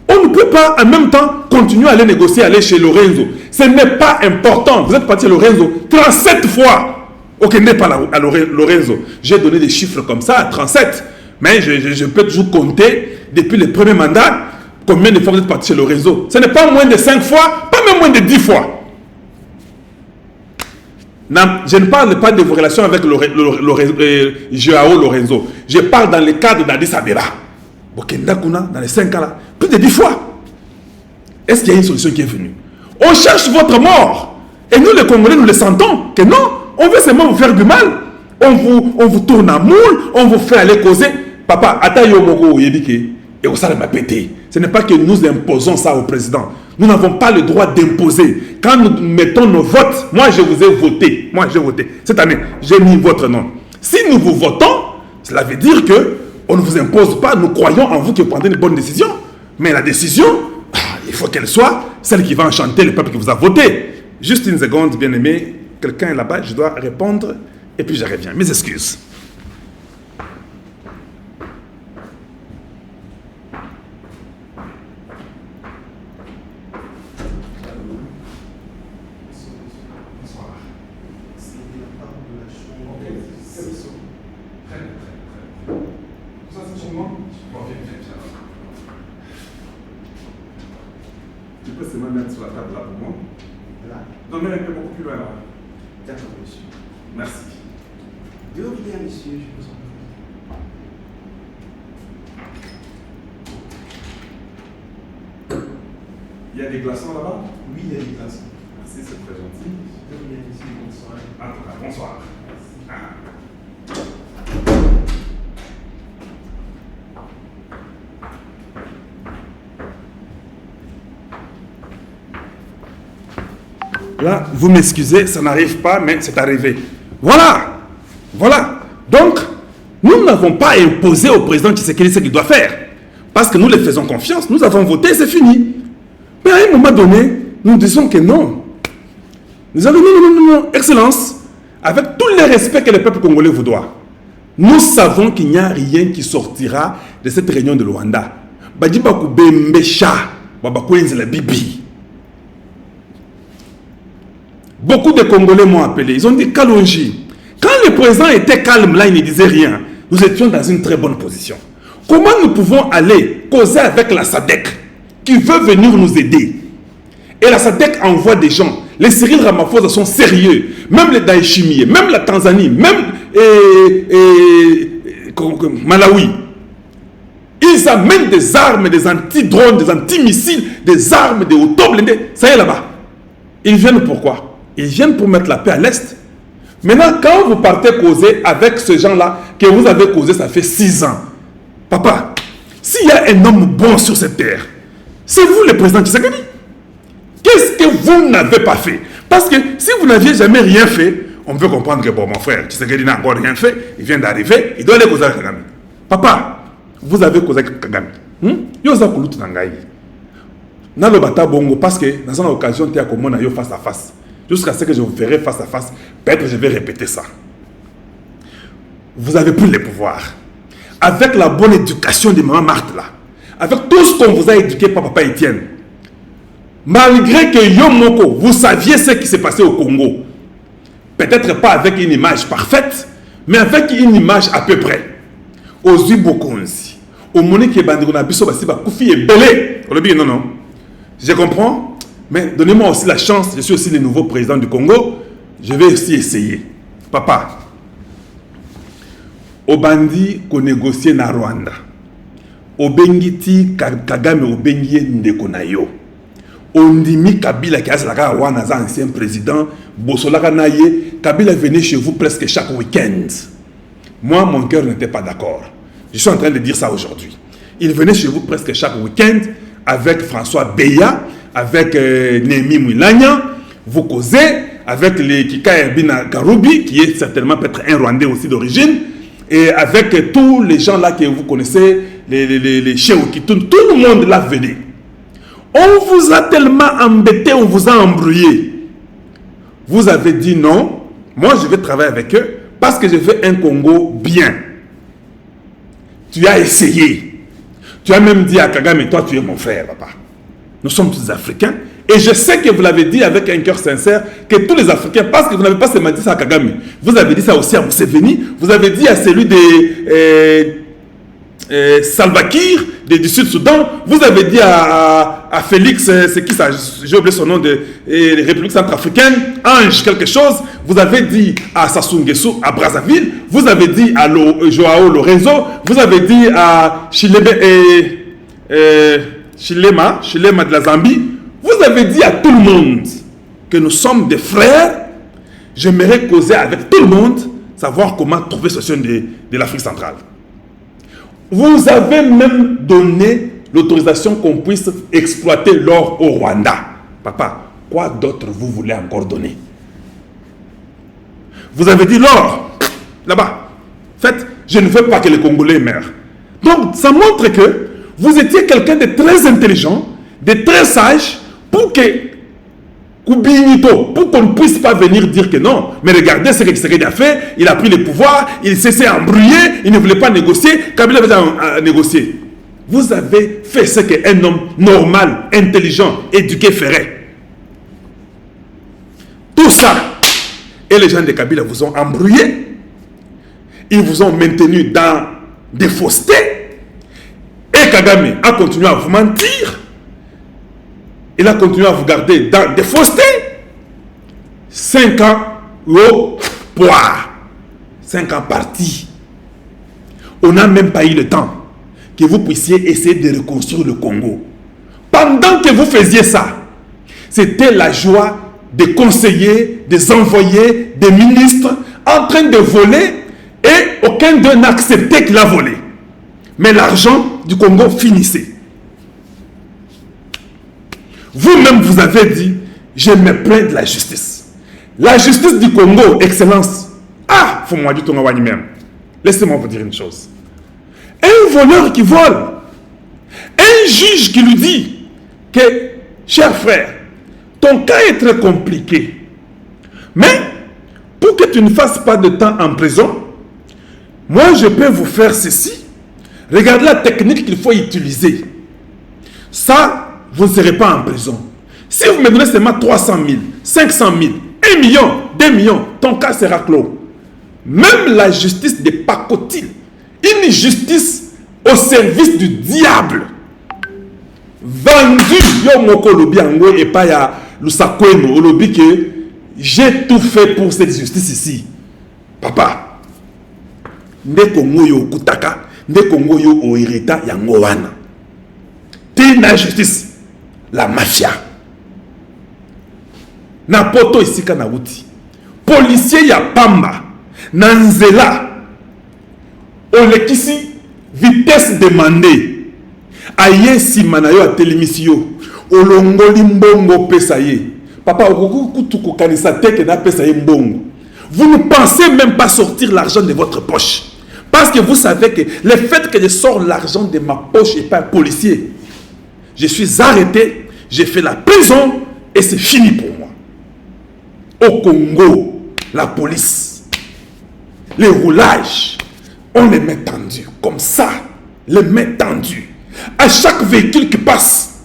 A: On ne peut pas en même temps continuer à aller négocier, aller chez Lorenzo. Ce n'est pas important. Vous êtes parti à Lorenzo 37 fois. Ok, n'est pas à Lorenzo. J'ai donné des chiffres comme ça, 37. Mais je peux toujours compter depuis le premier mandat combien de fois vous êtes parti chez Lorenzo. Ce n'est pas moins de 5 fois, pas même moins de 10 fois. Non, je ne parle pas de vos relations avec Joao Lorenzo. Je parle dans le cadre d'Addis Abeba. Bokendakuna, dans les 5 ans là, plus de 10 fois. Est-ce qu'il y a une solution qui est venue? On cherche votre mort. Et nous, les Congolais, nous le sentons. Que non, on veut seulement vous faire du mal. On vous tourne à moule, on vous fait aller causer. Papa, Atayo Mogo Yedike, et au salaire m'a pété. Ce n'est pas que nous imposons ça au président. Nous n'avons pas le droit d'imposer. Quand nous mettons nos votes, moi je vous ai voté. Moi j'ai voté. Cette année, j'ai mis votre nom. Si nous vous votons, cela veut dire que on ne vous impose pas. Nous croyons en vous que vous prendrez une bonne décision. Mais la décision, il faut qu'elle soit celle qui va enchanter le peuple qui vous a voté. Juste une seconde, bien aimé. Quelqu'un est là-bas, je dois répondre. Et puis je reviens. Mes excuses. Tu peux seulement mettre sur la table là pour moi. Là. Non, mais un peu beaucoup plus loin là.
B: D'accord, monsieur.
A: Merci.
B: De rien, monsieur, je vous en prie.
A: Il y a des glaçons là-bas?
B: Oui, il y a des glaçons.
A: Merci, c'est très gentil.
B: De rien, monsieur, bonsoir.
A: En tout cas, bonsoir. Ah. Là, vous m'excusez, ça n'arrive pas, mais c'est arrivé. Voilà. Voilà. Donc, nous n'avons pas imposé au président Tshisekedi ce qu'il doit faire. Parce que nous lui faisons confiance. Nous avons voté, c'est fini. Mais à un moment donné, nous disons que non. Nous allons, non, Excellence, avec tout le respect que le peuple congolais vous doit, nous savons qu'il n'y a rien qui sortira de cette réunion de Luanda. Badibaku Bembesha, Babakouenze la Bibi. Beaucoup de Congolais m'ont appelé. Ils ont dit Kalonji. Quand le président était calme, là, il ne disait rien. Nous étions dans une très bonne position. Comment nous pouvons aller causer avec la SADC qui veut venir nous aider? Et la SADC envoie des gens. Les Cyril Ramaphosa sont sérieux. Même les Daïchimie, même la Tanzanie, même Malawi. Ils amènent des armes, des anti-drones, des anti-missiles, des armes, des autoblindés. Ça y est là-bas. Ils viennent pourquoi? Ils viennent pour mettre la paix à l'Est. Maintenant, quand vous partez causer avec ces gens-là que vous avez causé, ça fait 6 ans. Papa, s'il y a un homme bon sur cette terre, c'est vous le président Tshisekedi. Qu'est-ce que vous n'avez pas fait? Parce que si vous n'aviez jamais rien fait, on peut comprendre que bon, mon frère, Tshisekedi n'a encore rien fait, il vient d'arriver, il doit aller causer avec Kagame. Papa, vous avez causé avec Kagame. Yosa Kouloutou Nangaï. Dans le bata bongo, parce que dans une occasion, tu as comme yo face à face. Jusqu'à ce que je vous verrai face à face, peut-être je vais répéter ça. Vous avez pris le pouvoir. Avec la bonne éducation de maman Marthe là, avec tout ce qu'on vous a éduqué par papa Étienne, malgré que Yomoko, vous saviez ce qui s'est passé au Congo, peut-être pas avec une image parfaite, mais avec une image à peu près. Ozui Bokonzi. Au Monique et Bandirona Bisso Basiba Koufi et Belé. Non, non. Je comprends. Mais donnez-moi aussi la chance. Je suis aussi le nouveau président du Congo. Je vais aussi essayer. Papa. Obandi ko négocier na Rwanda. Obengiti Kagame obengie ndeko na yo. Ondimi Kabila qui a wana za ancien président. Bosolaka naye. Kabila venait chez vous presque chaque week-end. Moi, mon cœur n'était pas d'accord. Je suis en train de dire ça aujourd'hui. Il venait chez vous presque chaque week-end avec François Beya, avec Némi Mouilagna. Vous causez avec les Kika Erbina Garoubi, qui est certainement peut-être un Rwandais aussi d'origine, et avec tous les gens là que vous connaissez, les Chéokitoun, tout le monde là venait. On vous a tellement embêté, on vous a embrouillé. Vous avez dit non, moi je vais travailler avec eux parce que je veux un Congo bien. Tu as essayé. Tu as même dit à Kagame, toi tu es mon frère, papa. Nous sommes tous Africains. Et je sais que vous l'avez dit avec un cœur sincère, que tous les Africains, parce que vous n'avez pas seulement dit ça à Kagame, vous avez dit ça aussi à Museveni, vous avez dit à celui de Salva Kiir, du Sud-Soudan, vous avez dit à Félix, c'est qui ça, j'ai oublié son nom, de République centrafricaine, Ange quelque chose, vous avez dit à Sassou Nguesso, à Brazzaville, vous avez dit à Joao Lorenzo, vous avez dit à Chilema de la Zambie, vous avez dit à tout le monde que nous sommes des frères. J'aimerais causer avec tout le monde, savoir comment trouver ce solution de l'Afrique centrale. Vous avez même donné l'autorisation qu'on puisse exploiter l'or au Rwanda. Papa, quoi d'autre vous voulez encore donner? Vous avez dit l'or, là-bas. Faites, je ne veux pas que les Congolais meurent. Donc, ça montre que vous étiez quelqu'un de très intelligent, de très sage, pour qu'on ne puisse pas venir dire que non. Mais regardez ce que Tshisekedi a fait. Il a pris le pouvoir, il s'est embrouillé, il ne voulait pas négocier. Kabila avait négocié. Vous avez fait ce qu'un homme normal, intelligent, éduqué ferait. Tout ça. Et les gens de Kabila vous ont embrouillé. Ils vous ont maintenu dans des faussetés. Et Kagame a continué à vous mentir. Il a continué à vous garder dans des faussetés. 5 ans au pouvoir. 5 ans partis. On n'a même pas eu le temps que vous puissiez essayer de reconstruire le Congo. Pendant que vous faisiez ça, c'était la joie des conseillers, des envoyés, des ministres en train de voler et aucun d'eux n'acceptait qu'il a volé. Mais l'argent du Congo finissait. Vous-même, vous avez dit, je me plains de la justice. La justice du Congo, excellence. Ah, faut moi dire ton même. Laissez-moi vous dire une chose. Un voleur qui vole, un juge qui lui dit que, cher frère, ton cas est très compliqué. Mais, pour que tu ne fasses pas de temps en prison, moi je peux vous faire ceci. Regardez la technique qu'il faut utiliser. Ça, vous ne serez pas en prison. Si vous me donnez seulement 300 000, 500 000, 1 million, 2 millions, ton cas sera clos. Même la justice de pacotille, une justice au service du diable, vendu, yo moko lobi ango et pas ya lusakweno, au lobby que j'ai tout fait pour cette justice ici. Papa, nde Congo yo kutaka, nde Congo yo oireta yango wana. T'es la justice. La mafia. Na poto ici kana wuti. Policier ya pamba. Nanzela. Olekisi vitesse demandée. Aye si manayo a télémission. Olongoli mbongo pesaye. Papa okukutuku kanisa teke na pesaye mbongo. Vous ne pensez même pas sortir l'argent de votre poche. Parce que vous savez que le fait que je sors l'argent de ma poche et pas un policier, je suis arrêté, j'ai fait la prison et c'est fini pour moi. Au Congo, la police, les roulages, on les met tendus, comme ça, les met tendus. À chaque véhicule qui passe,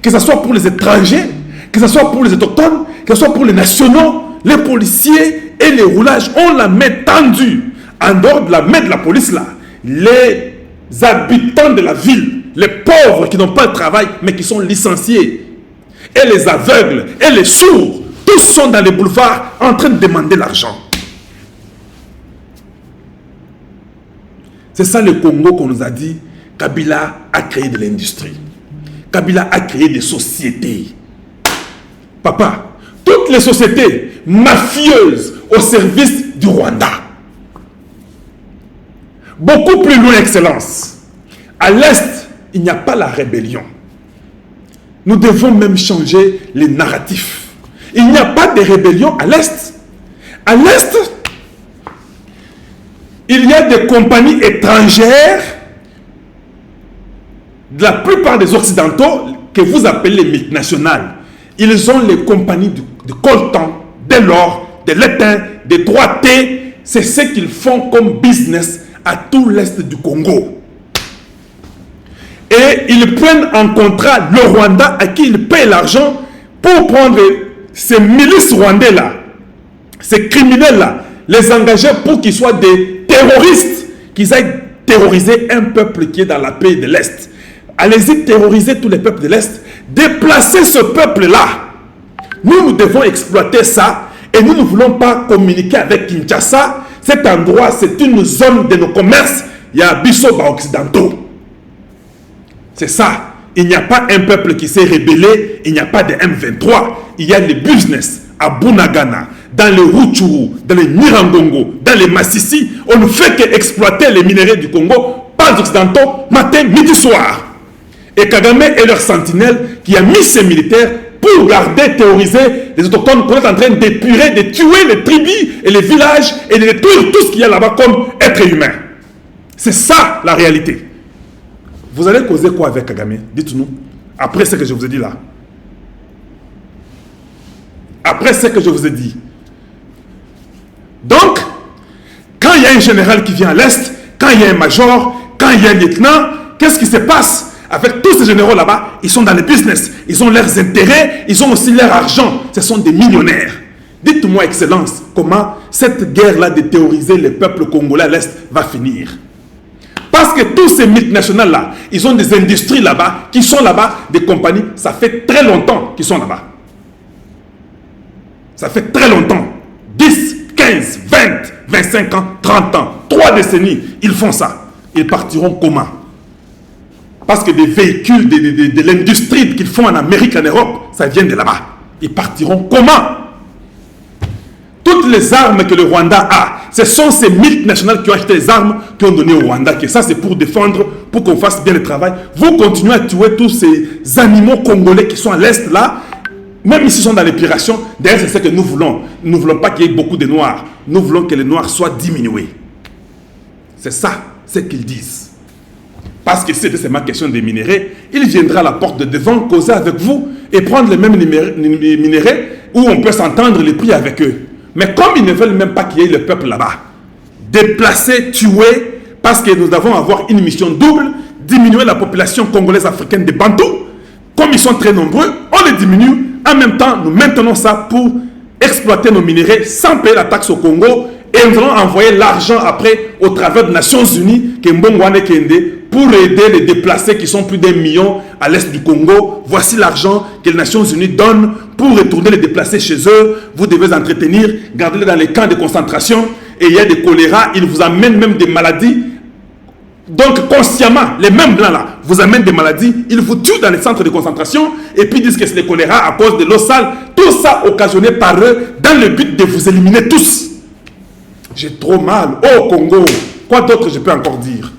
A: que ce soit pour les étrangers, que ce soit pour les autochtones, que ce soit pour les nationaux, les policiers et les roulages, on la met tendue. En dehors de la main de la police là, les habitants de la ville, les pauvres qui n'ont pas de travail, mais qui sont licenciés, et les aveugles, et les sourds, tous sont dans les boulevards en train de demander l'argent. C'est ça le Congo qu'on nous a dit. Kabila a créé de l'industrie. Kabila a créé des sociétés. Papa, toutes les sociétés mafieuses au service du Rwanda. Beaucoup plus loin, Excellence. À l'Est, il n'y a pas la rébellion. Nous devons même changer les narratifs. Il n'y a pas de rébellion à l'Est. À l'Est, il y a des compagnies étrangères, de la plupart des Occidentaux, que vous appelez les multinationales. Ils ont les compagnies de coltan, de l'or, de l'étain, des 3T. C'est ce qu'ils font comme business à tout l'Est du Congo. Et ils prennent en contrat le Rwanda à qui ils payent l'argent pour prendre ces milices rwandais-là, ces criminels-là, les engager pour qu'ils soient des terroristes, qu'ils aillent terroriser un peuple qui est dans la paix de l'Est. Allez-y terroriser tous les peuples de l'Est, déplacer ce peuple-là. Nous devons exploiter ça et nous ne voulons pas communiquer avec Kinshasa. Cet endroit, c'est une zone de nos commerces. Il y a Bissoba occidentaux. C'est ça. Il n'y a pas un peuple qui s'est rébellé. Il n'y a pas de M23. Il y a les business à Bunagana, dans les Rutshuru, dans les Nirangongo, dans les Massissi. On ne fait qu'exploiter les minerais du Congo, pas les occidentaux, matin, midi, soir. Et Kagame est leur sentinelle qui a mis ses militaires pour garder, théoriser les autochtones qu'on est en train d'épurer, de tuer les tribus et les villages et de détruire tout ce qu'il y a là-bas comme être humain. C'est ça la réalité. Vous allez causer quoi avec Kagame? Dites-nous. Après ce que je vous ai dit là. Après ce que je vous ai dit. Donc, quand il y a un général qui vient à l'Est, quand il y a un major, quand il y a un lieutenant, qu'est-ce qui se passe? Avec tous ces généraux là-bas, ils sont dans le business. Ils ont leurs intérêts, ils ont aussi leur argent. Ce sont des millionnaires. Dites-moi, Excellence, comment cette guerre-là de théoriser les peuples congolais à l'Est va finir? Parce que tous ces multinationales-là, ils ont des industries là-bas, qui sont là-bas, des compagnies. Ça fait très longtemps qu'ils sont là-bas. Ça fait très longtemps. 10, 15, 20, 25 ans, 30 ans, 3 décennies, ils font ça. Ils partiront comment? Parce que des véhicules de l'industrie qu'ils font en Amérique, en Europe, ça vient de là-bas. Ils partiront comment? Toutes les armes que le Rwanda a, ce sont ces multinationales qui ont acheté les armes qui ont donné au Rwanda. Que ça, c'est pour défendre, pour qu'on fasse bien le travail. Vous continuez à tuer tous ces animaux congolais qui sont à l'Est là. Même s'ils sont dans l'épuration, d'ailleurs, c'est ce que nous voulons. Nous ne voulons pas qu'il y ait beaucoup de Noirs. Nous voulons que les Noirs soient diminués. C'est ça, ce qu'ils disent. Parce que si c'était seulement question des minéraux, il viendra à la porte de devant causer avec vous et prendre les mêmes minéraux où on peut s'entendre les prix avec eux. Mais comme ils ne veulent même pas qu'il y ait le peuple là-bas, déplacer, tuer, parce que nous devons avoir une mission double, diminuer la population congolaise africaine des Bantous. Comme ils sont très nombreux, on les diminue. En même temps, nous maintenons ça pour exploiter nos minéraux sans payer la taxe au Congo. Et nous allons envoyer l'argent après au travers des Nations Unies pour aider les déplacés qui sont plus d'1 million à l'est du Congo. Voici l'argent que les Nations Unies donnent pour retourner les déplacés chez eux. Vous devez entretenir, garder-les dans les camps de concentration. Et il y a des choléra, ils vous amènent même des maladies. Donc consciemment, les mêmes blancs là vous amènent des maladies, ils vous tuent dans les centres de concentration et puis disent que c'est le choléra à cause de l'eau sale. Tout ça occasionné par eux dans le but de vous éliminer tous. J'ai trop mal. Oh Congo, quoi d'autre je peux encore dire?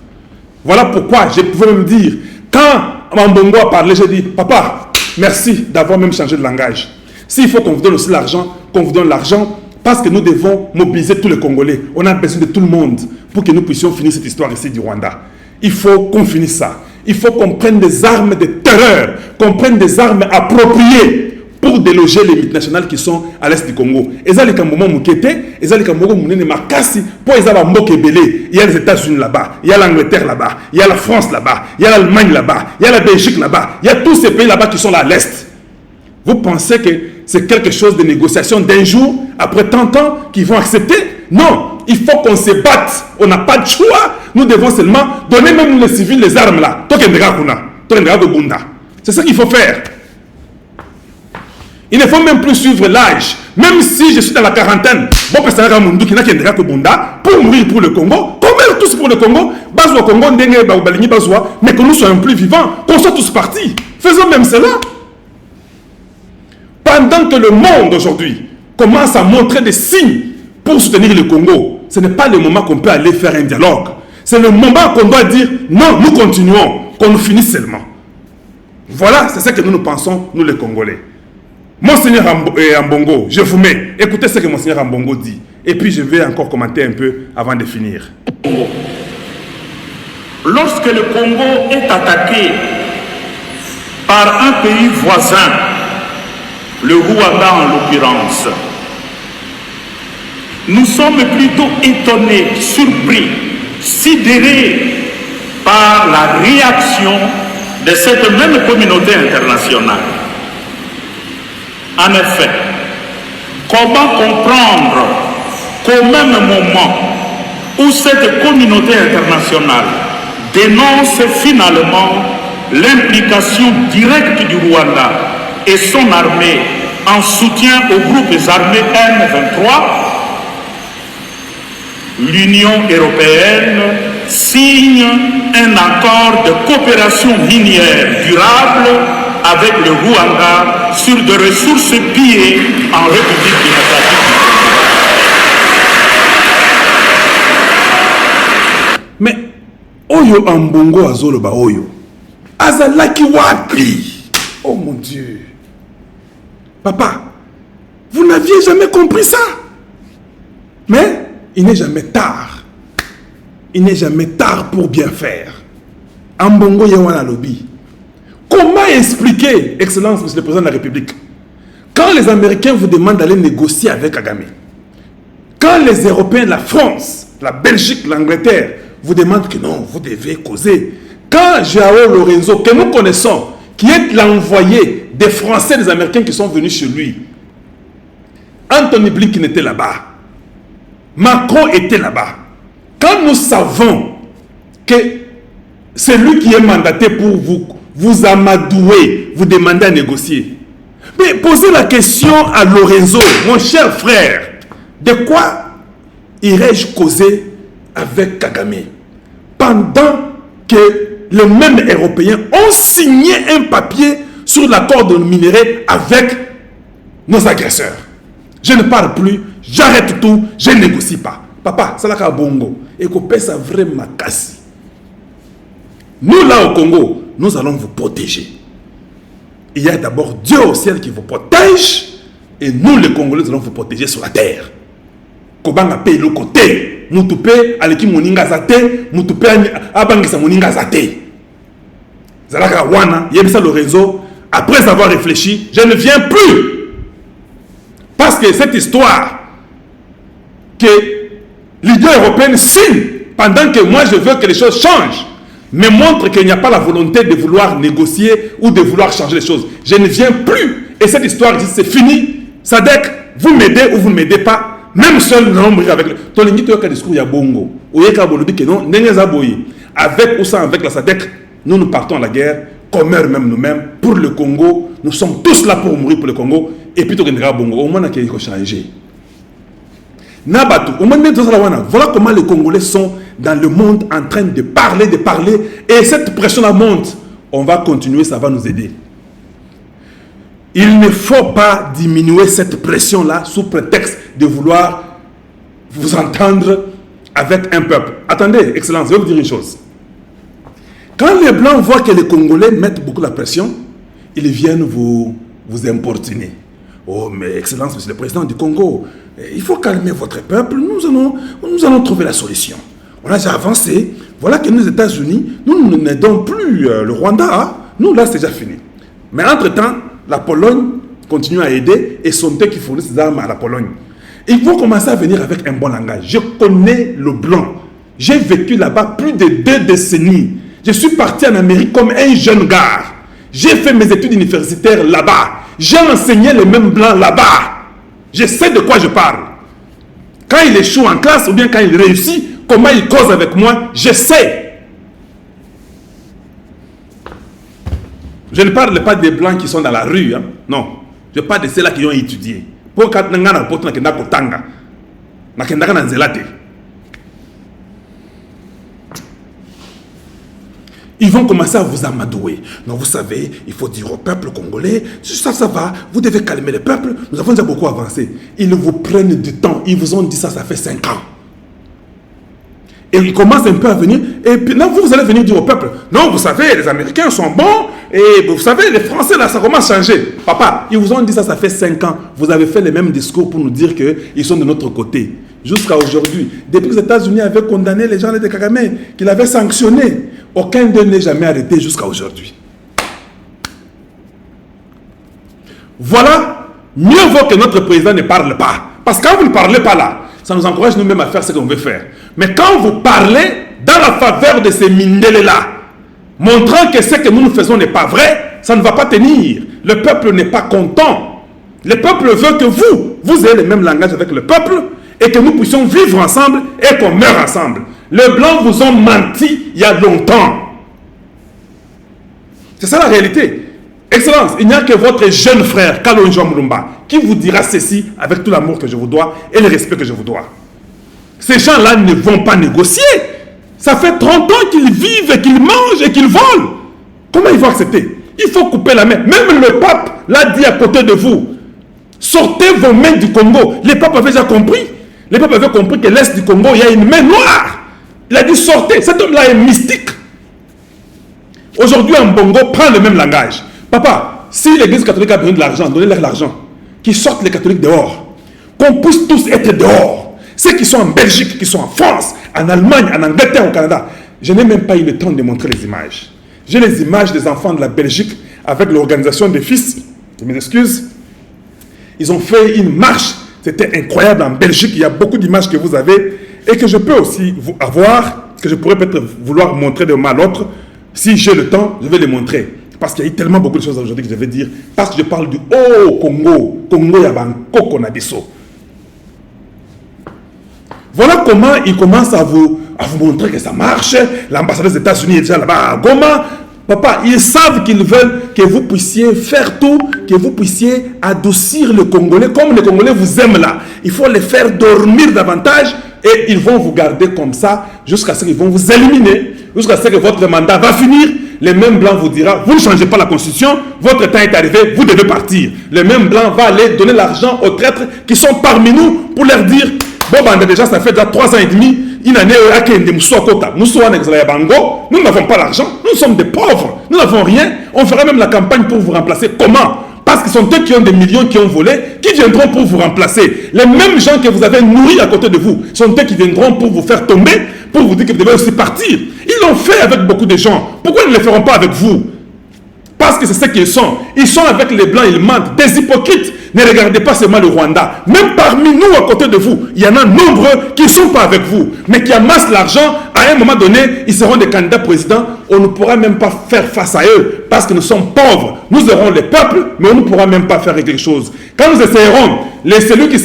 A: Voilà pourquoi je pouvais me dire, quand Mambongo a parlé, j'ai dit, papa, merci d'avoir même changé de langage. S'il faut qu'on vous donne aussi l'argent, qu'on vous donne l'argent, parce que nous devons mobiliser tous les Congolais. On a besoin de tout le monde pour que nous puissions finir cette histoire ici du Rwanda. Il faut qu'on finisse ça. Il faut qu'on prenne des armes de terreur, qu'on prenne des armes appropriées pour déloger les multinationales qui sont à l'est du Congo. Il y a les États-Unis là-bas, il y a l'Angleterre là-bas, il y a la France là-bas, il y a l'Allemagne là-bas, il y a la Belgique là-bas, il y a tous ces pays là-bas qui sont là à l'est. Vous pensez que c'est quelque chose de négociation d'un jour, après tant de temps, qu'ils vont accepter? Non, Il faut qu'on se batte. On n'a pas de choix. Nous devons seulement donner même les civils les armes là. C'est ça qu'il faut faire. Il ne faut même plus suivre l'âge. Même si je suis dans la quarantaine, bon, pour mourir pour le Congo, qu'on meurt tous pour le Congo, mais que nous soyons plus vivants, qu'on soit tous partis. Faisons même cela. Pendant que le monde aujourd'hui commence à montrer des signes pour soutenir le Congo, ce n'est pas le moment qu'on peut aller faire un dialogue. C'est le moment qu'on doit dire non, nous continuons, qu'on nous finisse seulement. Voilà, c'est ce que nous pensons, nous les Congolais. Monseigneur Ambongo, je vous mets, écoutez ce que Monseigneur Ambongo dit. Et puis je vais encore commenter un peu avant de finir.
C: Lorsque le Congo est attaqué par un pays voisin, le Rwanda en l'occurrence, nous sommes plutôt étonnés, surpris, sidérés par la réaction de cette même communauté internationale. En effet, comment comprendre qu'au même moment où cette communauté internationale dénonce finalement l'implication directe du Rwanda et son armée en soutien aux groupes armés M23, l'Union européenne signe un accord de coopération minière durable avec le Rwanda sur des ressources pillées en République démocratique.
A: Mais Oyo Ambongo Azoloba Oyo Azalaki wapi? Oh mon Dieu. Papa, vous n'aviez jamais compris ça. Mais il n'est jamais tard. Il n'est jamais tard pour bien faire. Ambongo Yawana Lobby. Comment expliquer, Excellence, Monsieur le Président de la République, quand les Américains vous demandent d'aller négocier avec Kagame, quand les Européens, la France, la Belgique, l'Angleterre vous demandent que non, vous devez causer, quand Joao Lorenzo, que nous connaissons, qui est l'envoyé des Français, des Américains qui sont venus chez lui, Anthony Blinken était là-bas, Macron était là-bas. Quand nous savons que c'est lui qui est mandaté pour vous amadouer, vous demander à négocier. Mais posez la question à Lorenzo, mon cher frère, de quoi irais-je causer avec Kagame pendant que les mêmes Européens ont signé un papier sur l'accord de minerai avec nos agresseurs? Je ne parle plus, j'arrête tout, je ne négocie pas. Papa, c'est la bongo. Et qu'on paie ça vraiment casse. Nous là au Congo, nous allons vous protéger. Il y a d'abord Dieu au ciel qui vous protège. Et nous les Congolais, nous allons vous protéger sur la terre. Kobanga paye le côté. Mutupe aleki moninga zate. Mutupe abangisa moninga zate. Zalaka wana, yebisa le réseau. Après avoir réfléchi, je ne viens plus. Parce que cette histoire que l'Union européenne signe pendant que moi je veux que les choses changent, me montre qu'il n'y a pas la volonté de vouloir négocier ou de vouloir changer les choses. Je ne viens plus. Et cette histoire dit c'est fini. Sadek, vous m'aidez ou vous ne m'aidez pas. Même seul, nous allons mourir avec le... Tolingi to yoka discours ya bongo. Oyeka bolobi que non, n'engeza boye. Avec ou sans avec la Sadek, nous partons à la guerre, qu'on meurt même nous-mêmes pour le Congo. Nous sommes tous là pour mourir pour le Congo. Et puis Tolinga bongo. Au moins, il faut changer. Nabatu, voilà comment les Congolais sont dans le monde en train de parler, et cette pression-là monte. On va continuer, ça va nous aider. Il ne faut pas diminuer cette pression-là sous prétexte de vouloir vous entendre avec un peuple. Attendez, Excellence, je vais vous dire une chose. Quand les Blancs voient que les Congolais mettent beaucoup la pression, ils viennent vous importuner. Oh, mais Excellence, Monsieur le Président du Congo, il faut calmer votre peuple, nous allons trouver la solution. On a déjà avancé, voilà que nous, les États-Unis, nous n'aidons plus le Rwanda, hein? Nous, là, c'est déjà fini. Mais entre-temps, la Pologne continue à aider et sont eux qui fournissent des armes à la Pologne. Ils vont commencer à venir avec un bon langage. Je connais le blanc. J'ai vécu là-bas plus de 2 décennies. Je suis parti en Amérique comme un jeune gars. J'ai fait mes études universitaires là-bas. J'ai enseigné les mêmes blancs là-bas. Je sais de quoi je parle. Quand il échoue en classe ou bien quand il réussit, comment il cause avec moi, je sais. Je ne parle pas des blancs qui sont dans la rue, hein. Non. Je parle de ceux-là qui ont étudié. Pour quand on a ils vont commencer à vous amadouer. Non, vous savez, il faut dire au peuple congolais, ça va, vous devez calmer le peuple. Nous avons déjà beaucoup avancé. Ils vous prennent du temps. Ils vous ont dit ça fait 5 ans. Et ils commencent un peu à venir. Et puis là, vous allez venir dire au peuple, non, vous savez, les Américains sont bons. Et vous savez, les Français, là, ça commence à changer. Papa, ils vous ont dit ça fait 5 ans. Vous avez fait les mêmes discours pour nous dire qu'ils sont de notre côté. Jusqu'à aujourd'hui. Depuis que les États-Unis avaient condamné les gens de Kagame, qu'ils avaient sanctionnés, aucun d'eux n'est jamais arrêté jusqu'à aujourd'hui. Voilà, mieux vaut que notre président ne parle pas. Parce que quand vous ne parlez pas là, ça nous encourage nous-mêmes à faire ce qu'on veut faire. Mais quand vous parlez dans la faveur de ces Mindele-là, montrant que ce que nous faisons n'est pas vrai, ça ne va pas tenir. Le peuple n'est pas content. Le peuple veut que vous ayez le même langage avec le peuple et que nous puissions vivre ensemble et qu'on meure ensemble. Les Blancs vous ont menti il y a longtemps. C'est ça la réalité. Excellence, il n'y a que votre jeune frère, Kalonjo Mulumba, qui vous dira ceci avec tout l'amour que je vous dois et le respect que je vous dois. Ces gens-là ne vont pas négocier. Ça fait 30 ans qu'ils vivent et qu'ils mangent et qu'ils volent. Comment ils vont accepter? Il faut couper la main. Même le pape l'a dit à côté de vous. Sortez vos mains du Congo. Les papes avaient déjà compris. Les papes avaient compris que l'Est du Congo, il y a une main noire. Il a dit sortez. Cet homme-là est mystique. Aujourd'hui, en Bongo, prend le même langage. Papa, si l'église catholique a besoin de l'argent, donnez-leur l'argent. Qu'ils sortent les catholiques dehors. Qu'on puisse tous être dehors. Ceux qui sont en Belgique, qui sont en France, en Allemagne, en Angleterre, au Canada. Je n'ai même pas eu le temps de montrer les images. J'ai les images des enfants de la Belgique avec l'organisation des fils. Je m'excuse. Ils ont fait une marche. C'était incroyable en Belgique. Il y a beaucoup d'images que vous avez et que je peux aussi avoir, que je pourrais peut-être vouloir montrer de mal à l'autre. Si j'ai le temps, je vais les montrer. Parce qu'il y a eu tellement beaucoup de choses aujourd'hui que je vais dire. Parce que je parle du Congo. Congo Yabanko Konabiso. Voilà comment ils commencent à vous montrer que ça marche. L'ambassadeur des États-Unis est déjà là-bas à Goma. Papa, ils savent qu'ils veulent que vous puissiez faire tout, que vous puissiez adoucir le Congolais. Comme les Congolais vous aiment là, il faut les faire dormir davantage et ils vont vous garder comme ça jusqu'à ce qu'ils vont vous éliminer, jusqu'à ce que votre mandat va finir. Le même blanc vous dira, vous ne changez pas la constitution, votre temps est arrivé, vous devez partir. Le même blanc va aller donner l'argent aux traîtres qui sont parmi nous pour leur dire, bon, ben, déjà ça fait déjà 3 ans et demi, une année, nous n'avons pas l'argent, nous sommes des pauvres, nous n'avons rien, on fera même la campagne pour vous remplacer. Comment? Parce que ce sont eux qui ont des millions qui ont volé, qui viendront pour vous remplacer. Les mêmes gens que vous avez nourris à côté de vous, sont eux qui viendront pour vous faire tomber, pour vous dire que vous devez aussi partir. Ils l'ont fait avec beaucoup de gens. Pourquoi ils ne le feront pas avec vous? Parce que c'est ce qu'ils sont. Ils sont avec les blancs, ils mentent. Des hypocrites. Ne regardez pas seulement le Rwanda. Même parmi nous, à côté de vous, il y en a nombreux qui ne sont pas avec vous, mais qui amassent l'argent. À un moment donné, ils seront des candidats présidents. On ne pourra même pas faire face à eux parce que nous sommes pauvres. Nous aurons le peuple, mais on ne pourra même pas faire quelque chose. Quand nous essayerons, celui qui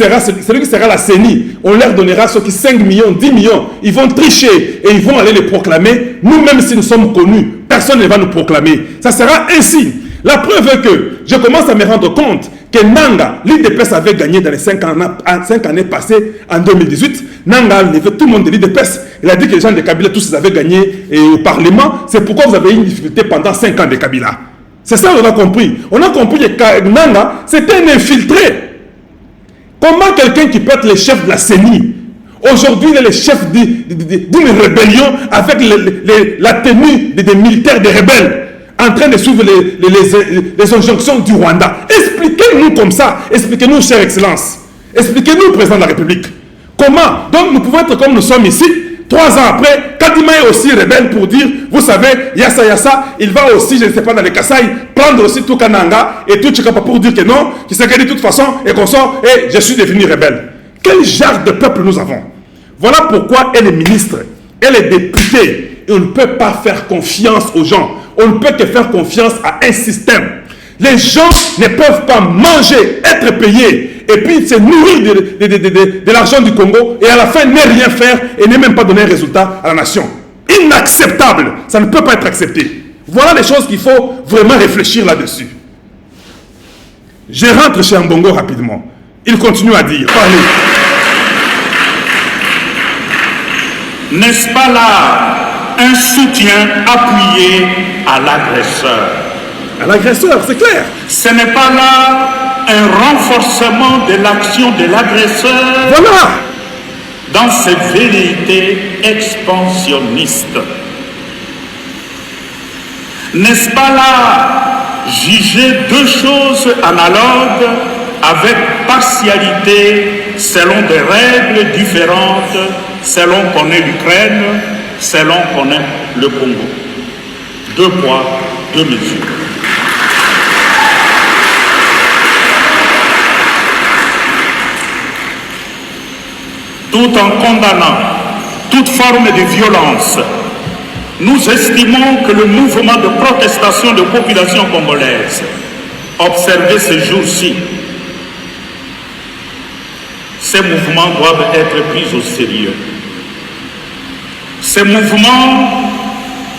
A: sera la CENI, on leur donnera ceux qui 5 millions, 10 millions. Ils vont tricher et ils vont aller les proclamer. Nous-mêmes, si nous sommes connus, personne ne va nous proclamer. Ça sera ainsi. La preuve est que je commence à me rendre compte que Nanga, l'IDPS avait gagné dans les 5 années passées en 2018. Nanga a levé tout le monde de l'IDPS. Il a dit que les gens de Kabila, tous ils avaient gagné au Parlement. C'est pourquoi vous avez eu une difficulté pendant 5 ans de Kabila. C'est ça qu'on a compris. On a compris que Nanga, c'était un infiltré. Comment quelqu'un qui peut être le chef de la CENI, aujourd'hui il est le chef d'une rébellion avec la tenue des militaires des rebelles, en train de suivre les injonctions du Rwanda. Expliquez-nous comme ça. Expliquez-nous, chère Excellence. Expliquez-nous, Président de la République. Comment? Donc, nous pouvons être comme nous sommes ici. 3 ans après, Kadima est aussi rebelle pour dire, vous savez, Yassa, il va aussi, je ne sais pas, dans les Kasaï, prendre aussi tout Kananga et tout Tchikapa pour dire que non, qu'il s'est gagné de toute façon et qu'on sort et je suis devenu rebelle. Quel genre de peuple nous avons? Voilà pourquoi elle est ministre, elle est députée. Et on ne peut pas faire confiance aux gens. On ne peut que faire confiance à un système. Les gens ne peuvent pas manger, être payés, et puis se nourrir de l'argent du Congo, et à la fin ne rien faire, et ne même pas donner un résultat à la nation. Inacceptable. Ça ne peut pas être accepté. Voilà les choses qu'il faut vraiment réfléchir là-dessus. Je rentre chez Ambongo rapidement. Il continue à dire, parlez.
C: N'est-ce pas là un soutien appuyé à l'agresseur?
A: À l'agresseur, c'est clair.
C: Ce n'est pas là un renforcement de l'action de l'agresseur
A: Voilà.
C: dans ses velléités expansionnistes. N'est-ce pas là juger deux choses analogues avec partialité selon des règles différentes, selon qu'on est l'Ukraine, selon qu'on est le Congo? Deux poids, deux mesures. Tout en condamnant toute forme de violence, nous estimons que le mouvement de protestation de population congolaise observé ces jours-ci, ces mouvements doivent être pris au sérieux. Ces mouvements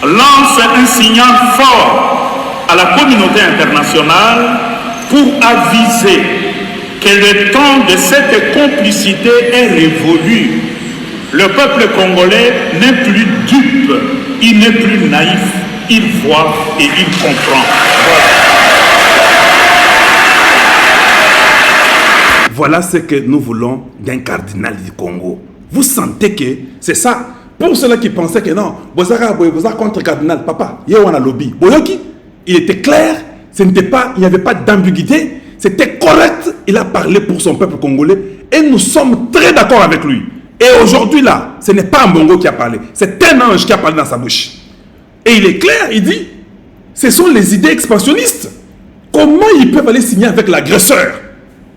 C: lancent un signal fort à la communauté internationale pour aviser que le temps de cette complicité est révolu. Le peuple congolais n'est plus dupe, il n'est plus naïf, il voit et il comprend.
A: Voilà ce que nous voulons d'un cardinal du Congo. Vous sentez que c'est ça. Pour ceux-là qui pensaient que non, vous êtes contre cardinal, papa, il y a un lobby. Il était clair, il n'y avait pas d'ambiguïté, c'était correct, il a parlé pour son peuple congolais et nous sommes très d'accord avec lui. Et aujourd'hui là, ce n'est pas un bongo qui a parlé, c'est un ange qui a parlé dans sa bouche. Et il est clair, il dit, ce sont les idées expansionnistes. Comment ils peuvent aller signer avec l'agresseur?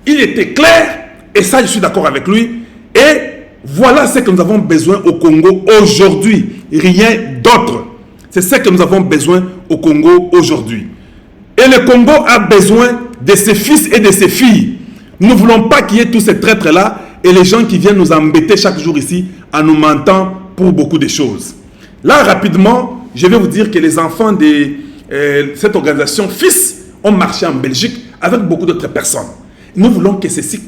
A: Il était clair, et ça je suis d'accord avec lui. Et voilà ce que nous avons besoin au Congo aujourd'hui, rien d'autre. C'est ce que nous avons besoin au Congo aujourd'hui. Et le Congo a besoin de ses fils et de ses filles. Nous ne voulons pas qu'il y ait tous ces traîtres-là et les gens qui viennent nous embêter chaque jour ici en nous mentant pour beaucoup de choses. Là, rapidement, je vais vous dire que les enfants de cette organisation FIS ont marché en Belgique avec beaucoup d'autres personnes. Nous voulons que ceci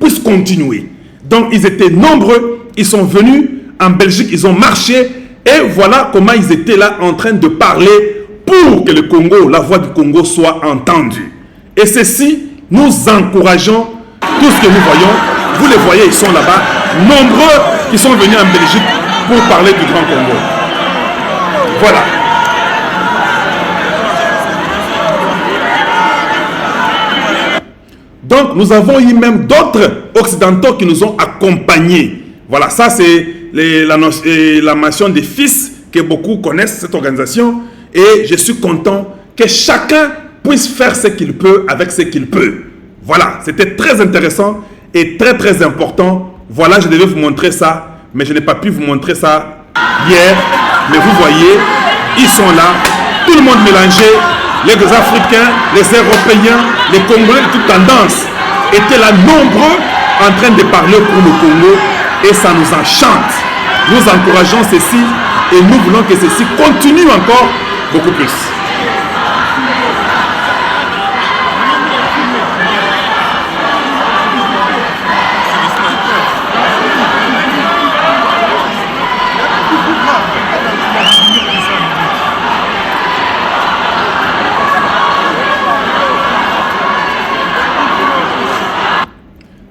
A: puisse continuer. Donc, ils étaient nombreux, ils sont venus en Belgique, ils ont marché et voilà comment ils étaient là en train de parler pour que le Congo, la voix du Congo soit entendue. Et ceci, nous encourageons tout ce que nous voyons. Vous les voyez, ils sont là-bas, nombreux qui sont venus en Belgique pour parler du Grand Congo. Voilà. Donc, nous avons eu même d'autres occidentaux qui nous ont accompagnés. Voilà, ça c'est la mention des fils que beaucoup connaissent, cette organisation. Et je suis content que chacun puisse faire ce qu'il peut avec ce qu'il peut. Voilà, c'était très intéressant et très très important. Voilà, je devais vous montrer ça, mais je n'ai pas pu vous montrer ça hier. Mais vous voyez, ils sont là, tout le monde mélangé. Les Africains, les Européens, les Congolais de toutes tendances étaient là nombreux en train de parler pour le Congo et ça nous enchante. Nous encourageons ceci et nous voulons que ceci continue encore beaucoup plus.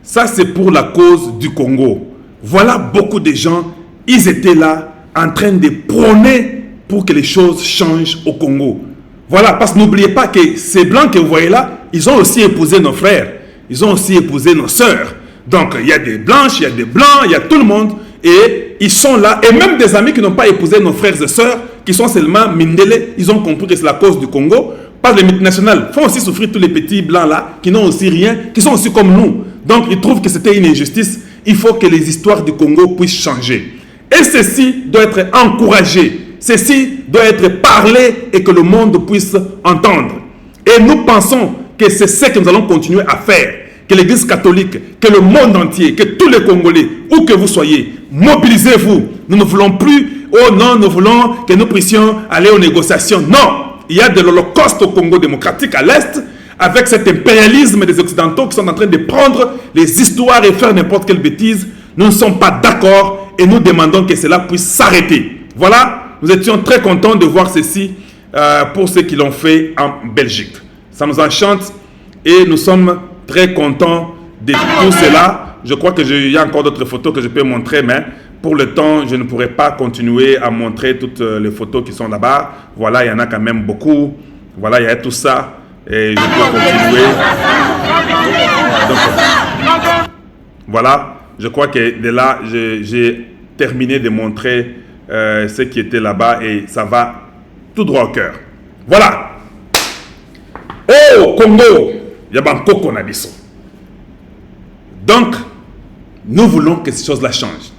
A: Ça, c'est pour la cause du Congo. Voilà beaucoup de gens, ils étaient là en train de prôner pour que les choses changent au Congo. Voilà, parce que n'oubliez pas que ces blancs que vous voyez là, ils ont aussi épousé nos frères. Ils ont aussi épousé nos sœurs. Donc, il y a des blanches, il y a des blancs, il y a tout le monde. Et ils sont là. Et même des amis qui n'ont pas épousé nos frères et sœurs, qui sont seulement Mindele, ils ont compris que c'est la cause du Congo. Parce que les multinationales font aussi souffrir tous les petits blancs là, qui n'ont aussi rien, qui sont aussi comme nous. Donc, ils trouvent que c'était une injustice. Il faut que les histoires du Congo puissent changer. Et ceci doit être encouragé. Ceci doit être parlé et que le monde puisse entendre. Et nous pensons que c'est ce que nous allons continuer à faire. Que l'Église catholique, que le monde entier, que tous les Congolais, où que vous soyez, mobilisez-vous. Nous ne voulons plus, oh non, nous voulons que nous puissions aller aux négociations. Non, il y a de l'Holocauste au Congo démocratique à l'Est, avec cet impérialisme des Occidentaux qui sont en train de prendre les histoires et faire n'importe quelle bêtise. Nous ne sommes pas d'accord et nous demandons que cela puisse s'arrêter. Voilà, nous étions très contents de voir ceci pour ceux qui l'ont fait en Belgique. Ça nous enchante et nous sommes très contents de tout cela. Je crois qu'il y a encore d'autres photos que je peux montrer, mais pour le temps, je ne pourrai pas continuer à montrer toutes les photos qui sont là-bas. Voilà, il y en a quand même beaucoup. Voilà, il y a tout ça. Et je peux continuer. Donc, voilà, je crois que de là, j'ai terminé de montrer ce qui était là-bas et ça va tout droit au cœur. Voilà. Oh, Congo, il y a Banco qu'on a dit. Donc, nous voulons que ces choses-là changent.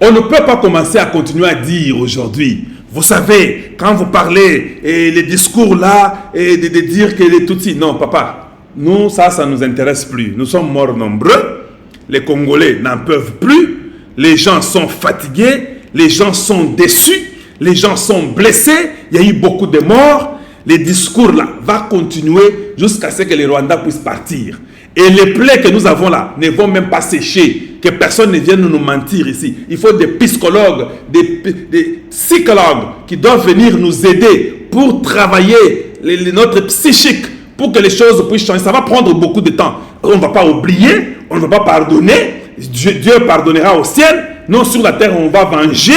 A: On ne peut pas commencer à continuer à dire aujourd'hui, vous savez, quand vous parlez, et les discours là, et de dire que les Tutsis, non papa, nous ça ne nous intéresse plus. Nous sommes morts nombreux, les Congolais n'en peuvent plus, les gens sont fatigués, les gens sont déçus, les gens sont blessés, il y a eu beaucoup de morts, les discours là vont continuer jusqu'à ce que les Rwandais puissent partir. Et les plaies que nous avons là ne vont même pas sécher, que personne ne vienne nous mentir ici. Il faut des psychologues, des psychologues qui doivent venir nous aider pour travailler notre psychique, pour que les choses puissent changer. Ça va prendre beaucoup de temps. On ne va pas oublier, on ne va pas pardonner. Dieu pardonnera au ciel. Non, sur la terre, on va venger.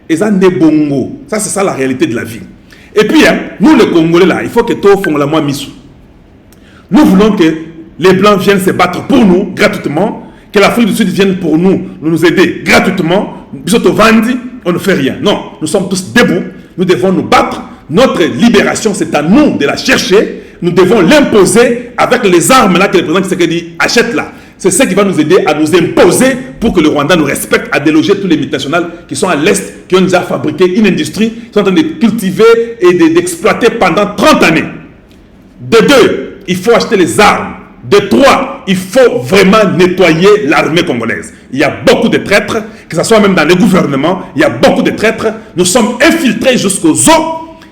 A: Et ça, n'est bongo. Ça, c'est ça la réalité de la vie. Et puis, nous, les Congolais, là, il faut que tout font la moi missou. Nous voulons que les Blancs viennent se battre pour nous, gratuitement, que l'Afrique du Sud vienne pour nous aider gratuitement. On ne fait rien. Non, nous sommes tous debout. Nous devons nous battre. Notre libération, c'est à nous de la chercher. Nous devons l'imposer avec les armes là que le président Tshisekedi achète là. C'est ce qui va nous aider à nous imposer pour que le Rwanda nous respecte, à déloger tous les multinationales qui sont à l'Est, qui ont déjà fabriqué une industrie, qui sont en train de cultiver et d'exploiter pendant 30 années. De deux, il faut acheter les armes. De trois, il faut vraiment nettoyer l'armée congolaise. Il y a beaucoup de traîtres, que ce soit même dans le gouvernement, il y a beaucoup de traîtres. Nous sommes infiltrés jusqu'aux os.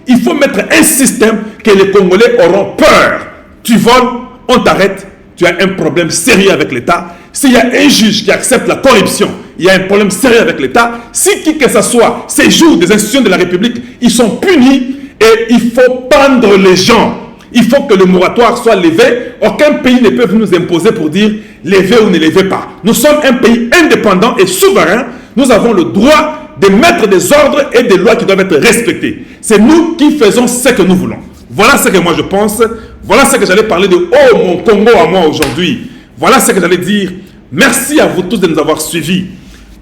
A: Il faut mettre un système que les Congolais auront peur. Tu voles, on t'arrête. Tu as un problème sérieux avec l'État. S'il y a un juge qui accepte la corruption, il y a un problème sérieux avec l'État. Si qui que ce soit, ces jours des institutions de la République, ils sont punis et il faut pendre les gens. Il faut que le moratoire soit levé. Aucun pays ne peut nous imposer pour dire levez ou ne levez pas. Nous sommes un pays indépendant et souverain. Nous avons le droit de mettre des ordres et des lois qui doivent être respectées. C'est nous qui faisons ce que nous voulons. Voilà ce que moi je pense. Voilà ce que j'allais parler de oh mon Congo à moi aujourd'hui. Voilà ce que j'allais dire. Merci à vous tous de nous avoir suivis.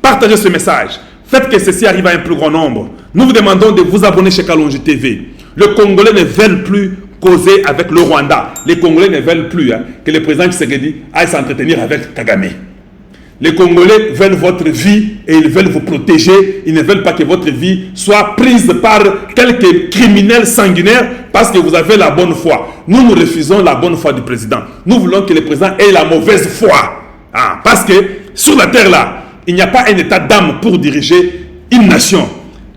A: Partagez ce message. Faites que ceci arrive à un plus grand nombre. Nous vous demandons de vous abonner chez Kalonji TV. Le Congolais ne veut plus causer avec le Rwanda. Les Congolais ne veulent plus que le président Tshisekedi aille s'entretenir avec Kagame. Les Congolais veulent votre vie et ils veulent vous protéger. Ils ne veulent pas que votre vie soit prise par quelques criminels sanguinaires parce que vous avez la bonne foi. Nous refusons la bonne foi du président. Nous voulons que le président ait la mauvaise foi. Parce que sur la terre là, il n'y a pas un état d'âme pour diriger une nation.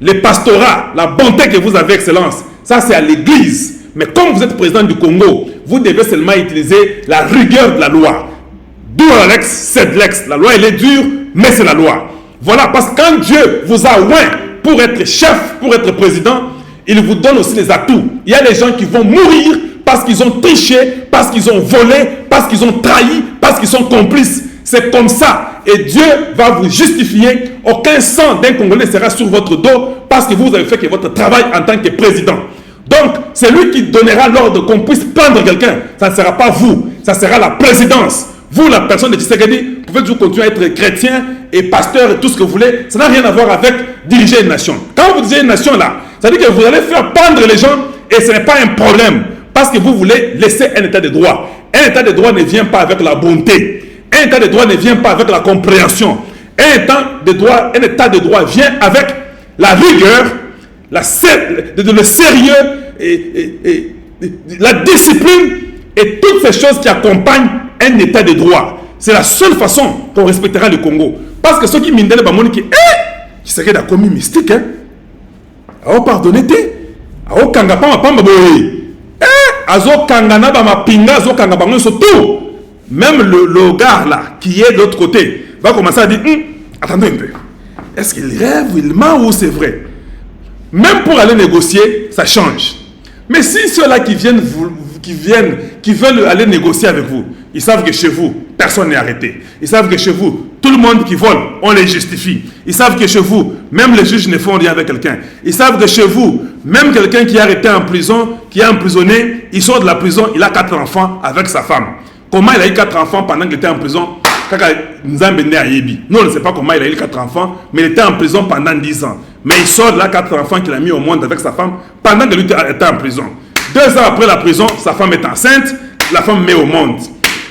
A: Les pastorats, la bonté que vous avez, Excellence, ça c'est à l'église. Mais comme vous êtes président du Congo, vous devez seulement utiliser la rigueur de la loi. Dur Alex, c'est l'ex. La loi elle est dure, mais c'est la loi. Voilà, parce que quand Dieu vous a oint pour être chef, pour être président, il vous donne aussi les atouts. Il y a des gens qui vont mourir parce qu'ils ont triché, parce qu'ils ont volé, parce qu'ils ont trahi, parce qu'ils sont complices. C'est comme ça. Et Dieu va vous justifier. Aucun sang d'un Congolais sera sur votre dos parce que vous avez fait que votre travail en tant que président. Donc, c'est lui qui donnera l'ordre qu'on puisse prendre quelqu'un. Ça ne sera pas vous, ça sera la présidence. Vous, la personne de Tshisekedi, vous pouvez toujours continuer à être chrétien et pasteur et tout ce que vous voulez. Ça n'a rien à voir avec diriger une nation. Quand vous dirigez une nation là, ça veut dire que vous allez faire pendre les gens et ce n'est pas un problème. Parce que vous voulez laisser un état de droit. Un état de droit ne vient pas avec la bonté. Un état de droit ne vient pas avec la compréhension. Un état de droit vient avec la rigueur, le sérieux et la discipline et toutes ces choses qui accompagnent un état de droit. C'est la seule façon qu'on respectera le Congo. Parce que ceux qui m'indellent, qui serait d'un commis mystique, a pardonné, a kanga pa mapamba boye, azo kanga na ba mapinga, azo kanga bango surtout. Même le gars là qui est de l'autre côté va commencer à dire attendez un peu, est-ce qu'il rêve, il ment ou c'est vrai? Même pour aller négocier, ça change. Mais si ceux-là qui veulent aller négocier avec vous, ils savent que chez vous, personne n'est arrêté. Ils savent que chez vous, tout le monde qui vole, on les justifie. Ils savent que chez vous, même les juges ne font rien avec quelqu'un. Ils savent que chez vous, même quelqu'un qui est arrêté en prison, qui est emprisonné, il sort de la prison, il a 4 enfants avec sa femme. Comment il a eu 4 enfants pendant qu'il était en prison? Nous, on ne sait pas comment il a eu 4 enfants, mais il était en prison pendant 10 ans. Mais il sort de là 4 enfants qu'il a mis au monde avec sa femme pendant qu'il était en prison. 2 ans après la prison, sa femme est enceinte, la femme met au monde.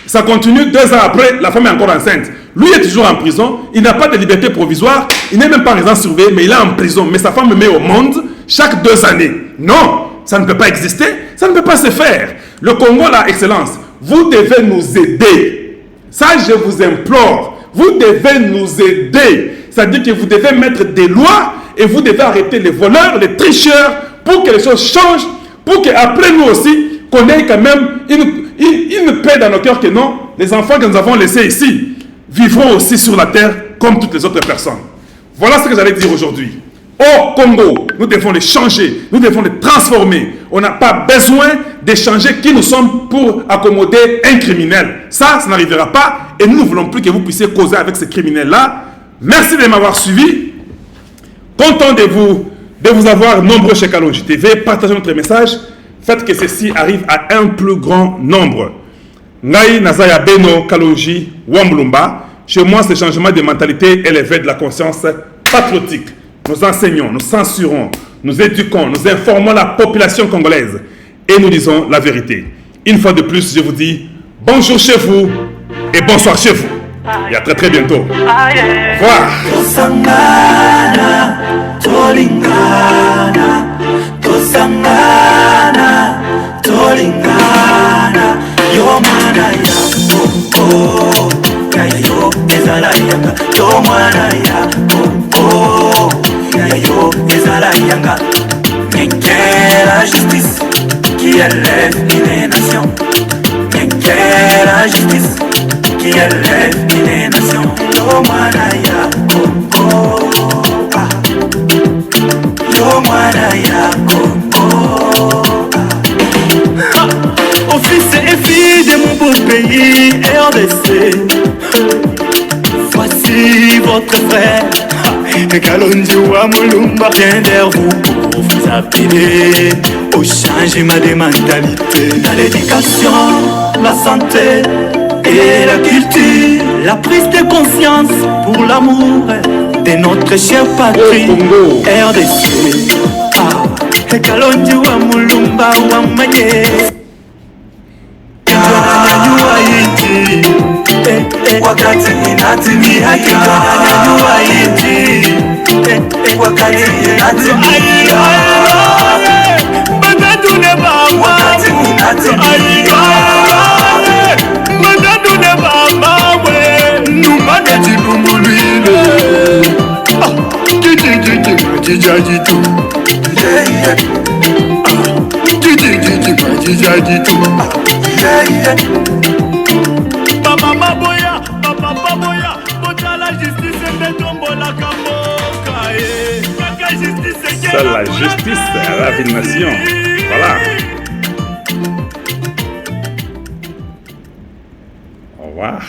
A: Ça continue, 2 ans après, la femme est encore enceinte. Lui est toujours en prison, il n'a pas de liberté provisoire, il n'est même pas résident surveillé, mais il est en prison. Mais sa femme met au monde chaque 2 années. Non, ça ne peut pas exister, ça ne peut pas se faire. Le Congo, là, Excellence, vous devez nous aider. Ça, je vous implore. Vous devez nous aider. C'est-à-dire que vous devez mettre des lois et vous devez arrêter les voleurs, les tricheurs, pour que les choses changent, pour qu'après nous aussi, qu'on ait quand même une paix dans nos cœurs que non, les enfants que nous avons laissés ici vivront aussi sur la terre comme toutes les autres personnes. Voilà ce que j'allais dire aujourd'hui. Au Congo, nous devons les changer, nous devons les transformer. On n'a pas besoin de changer qui nous sommes pour accommoder un criminel. Ça n'arrivera pas et nous ne voulons plus que vous puissiez causer avec ces criminels-là. Merci de m'avoir suivi. Content de vous avoir nombreux chez Kalonji TV. Partagez notre message. Faites que ceci arrive à un plus grand nombre. Ngai Nazaya Beno Kalonji Wambulumba. Chez moi, c'est changement de mentalité et l'éveil de la conscience patriotique. Nous enseignons, nous censurons, nous éduquons, nous informons la population congolaise et nous disons la vérité. Une fois de plus, je vous dis bonjour chez vous et bonsoir chez vous. Et à très très bientôt. Au revoir.
D: La justice qui élève les nations. La justice qui élève les nations. Yo manaya Congo. Yo manaya Congo. Aux fils et filles de mon beau pays RDC, voici votre frère Kalonji Wambulumba vient vers vous pour vous appeler au changement de mentalité dans l'éducation, la santé et la culture, la prise de conscience pour l'amour de notre chère patrie RDC. Kalonji Wambulumba Wamanye wakati inatimia kinajua inji wakati inatimia badadu ne baba wakati inatimia badadu ne baba we numane jinumulile jijaji tu jijaji tu Papa boya, papa boya, bota la justice et tombo la kamoka.
A: Seule la justice à la vie de nation. Voilà. Au revoir.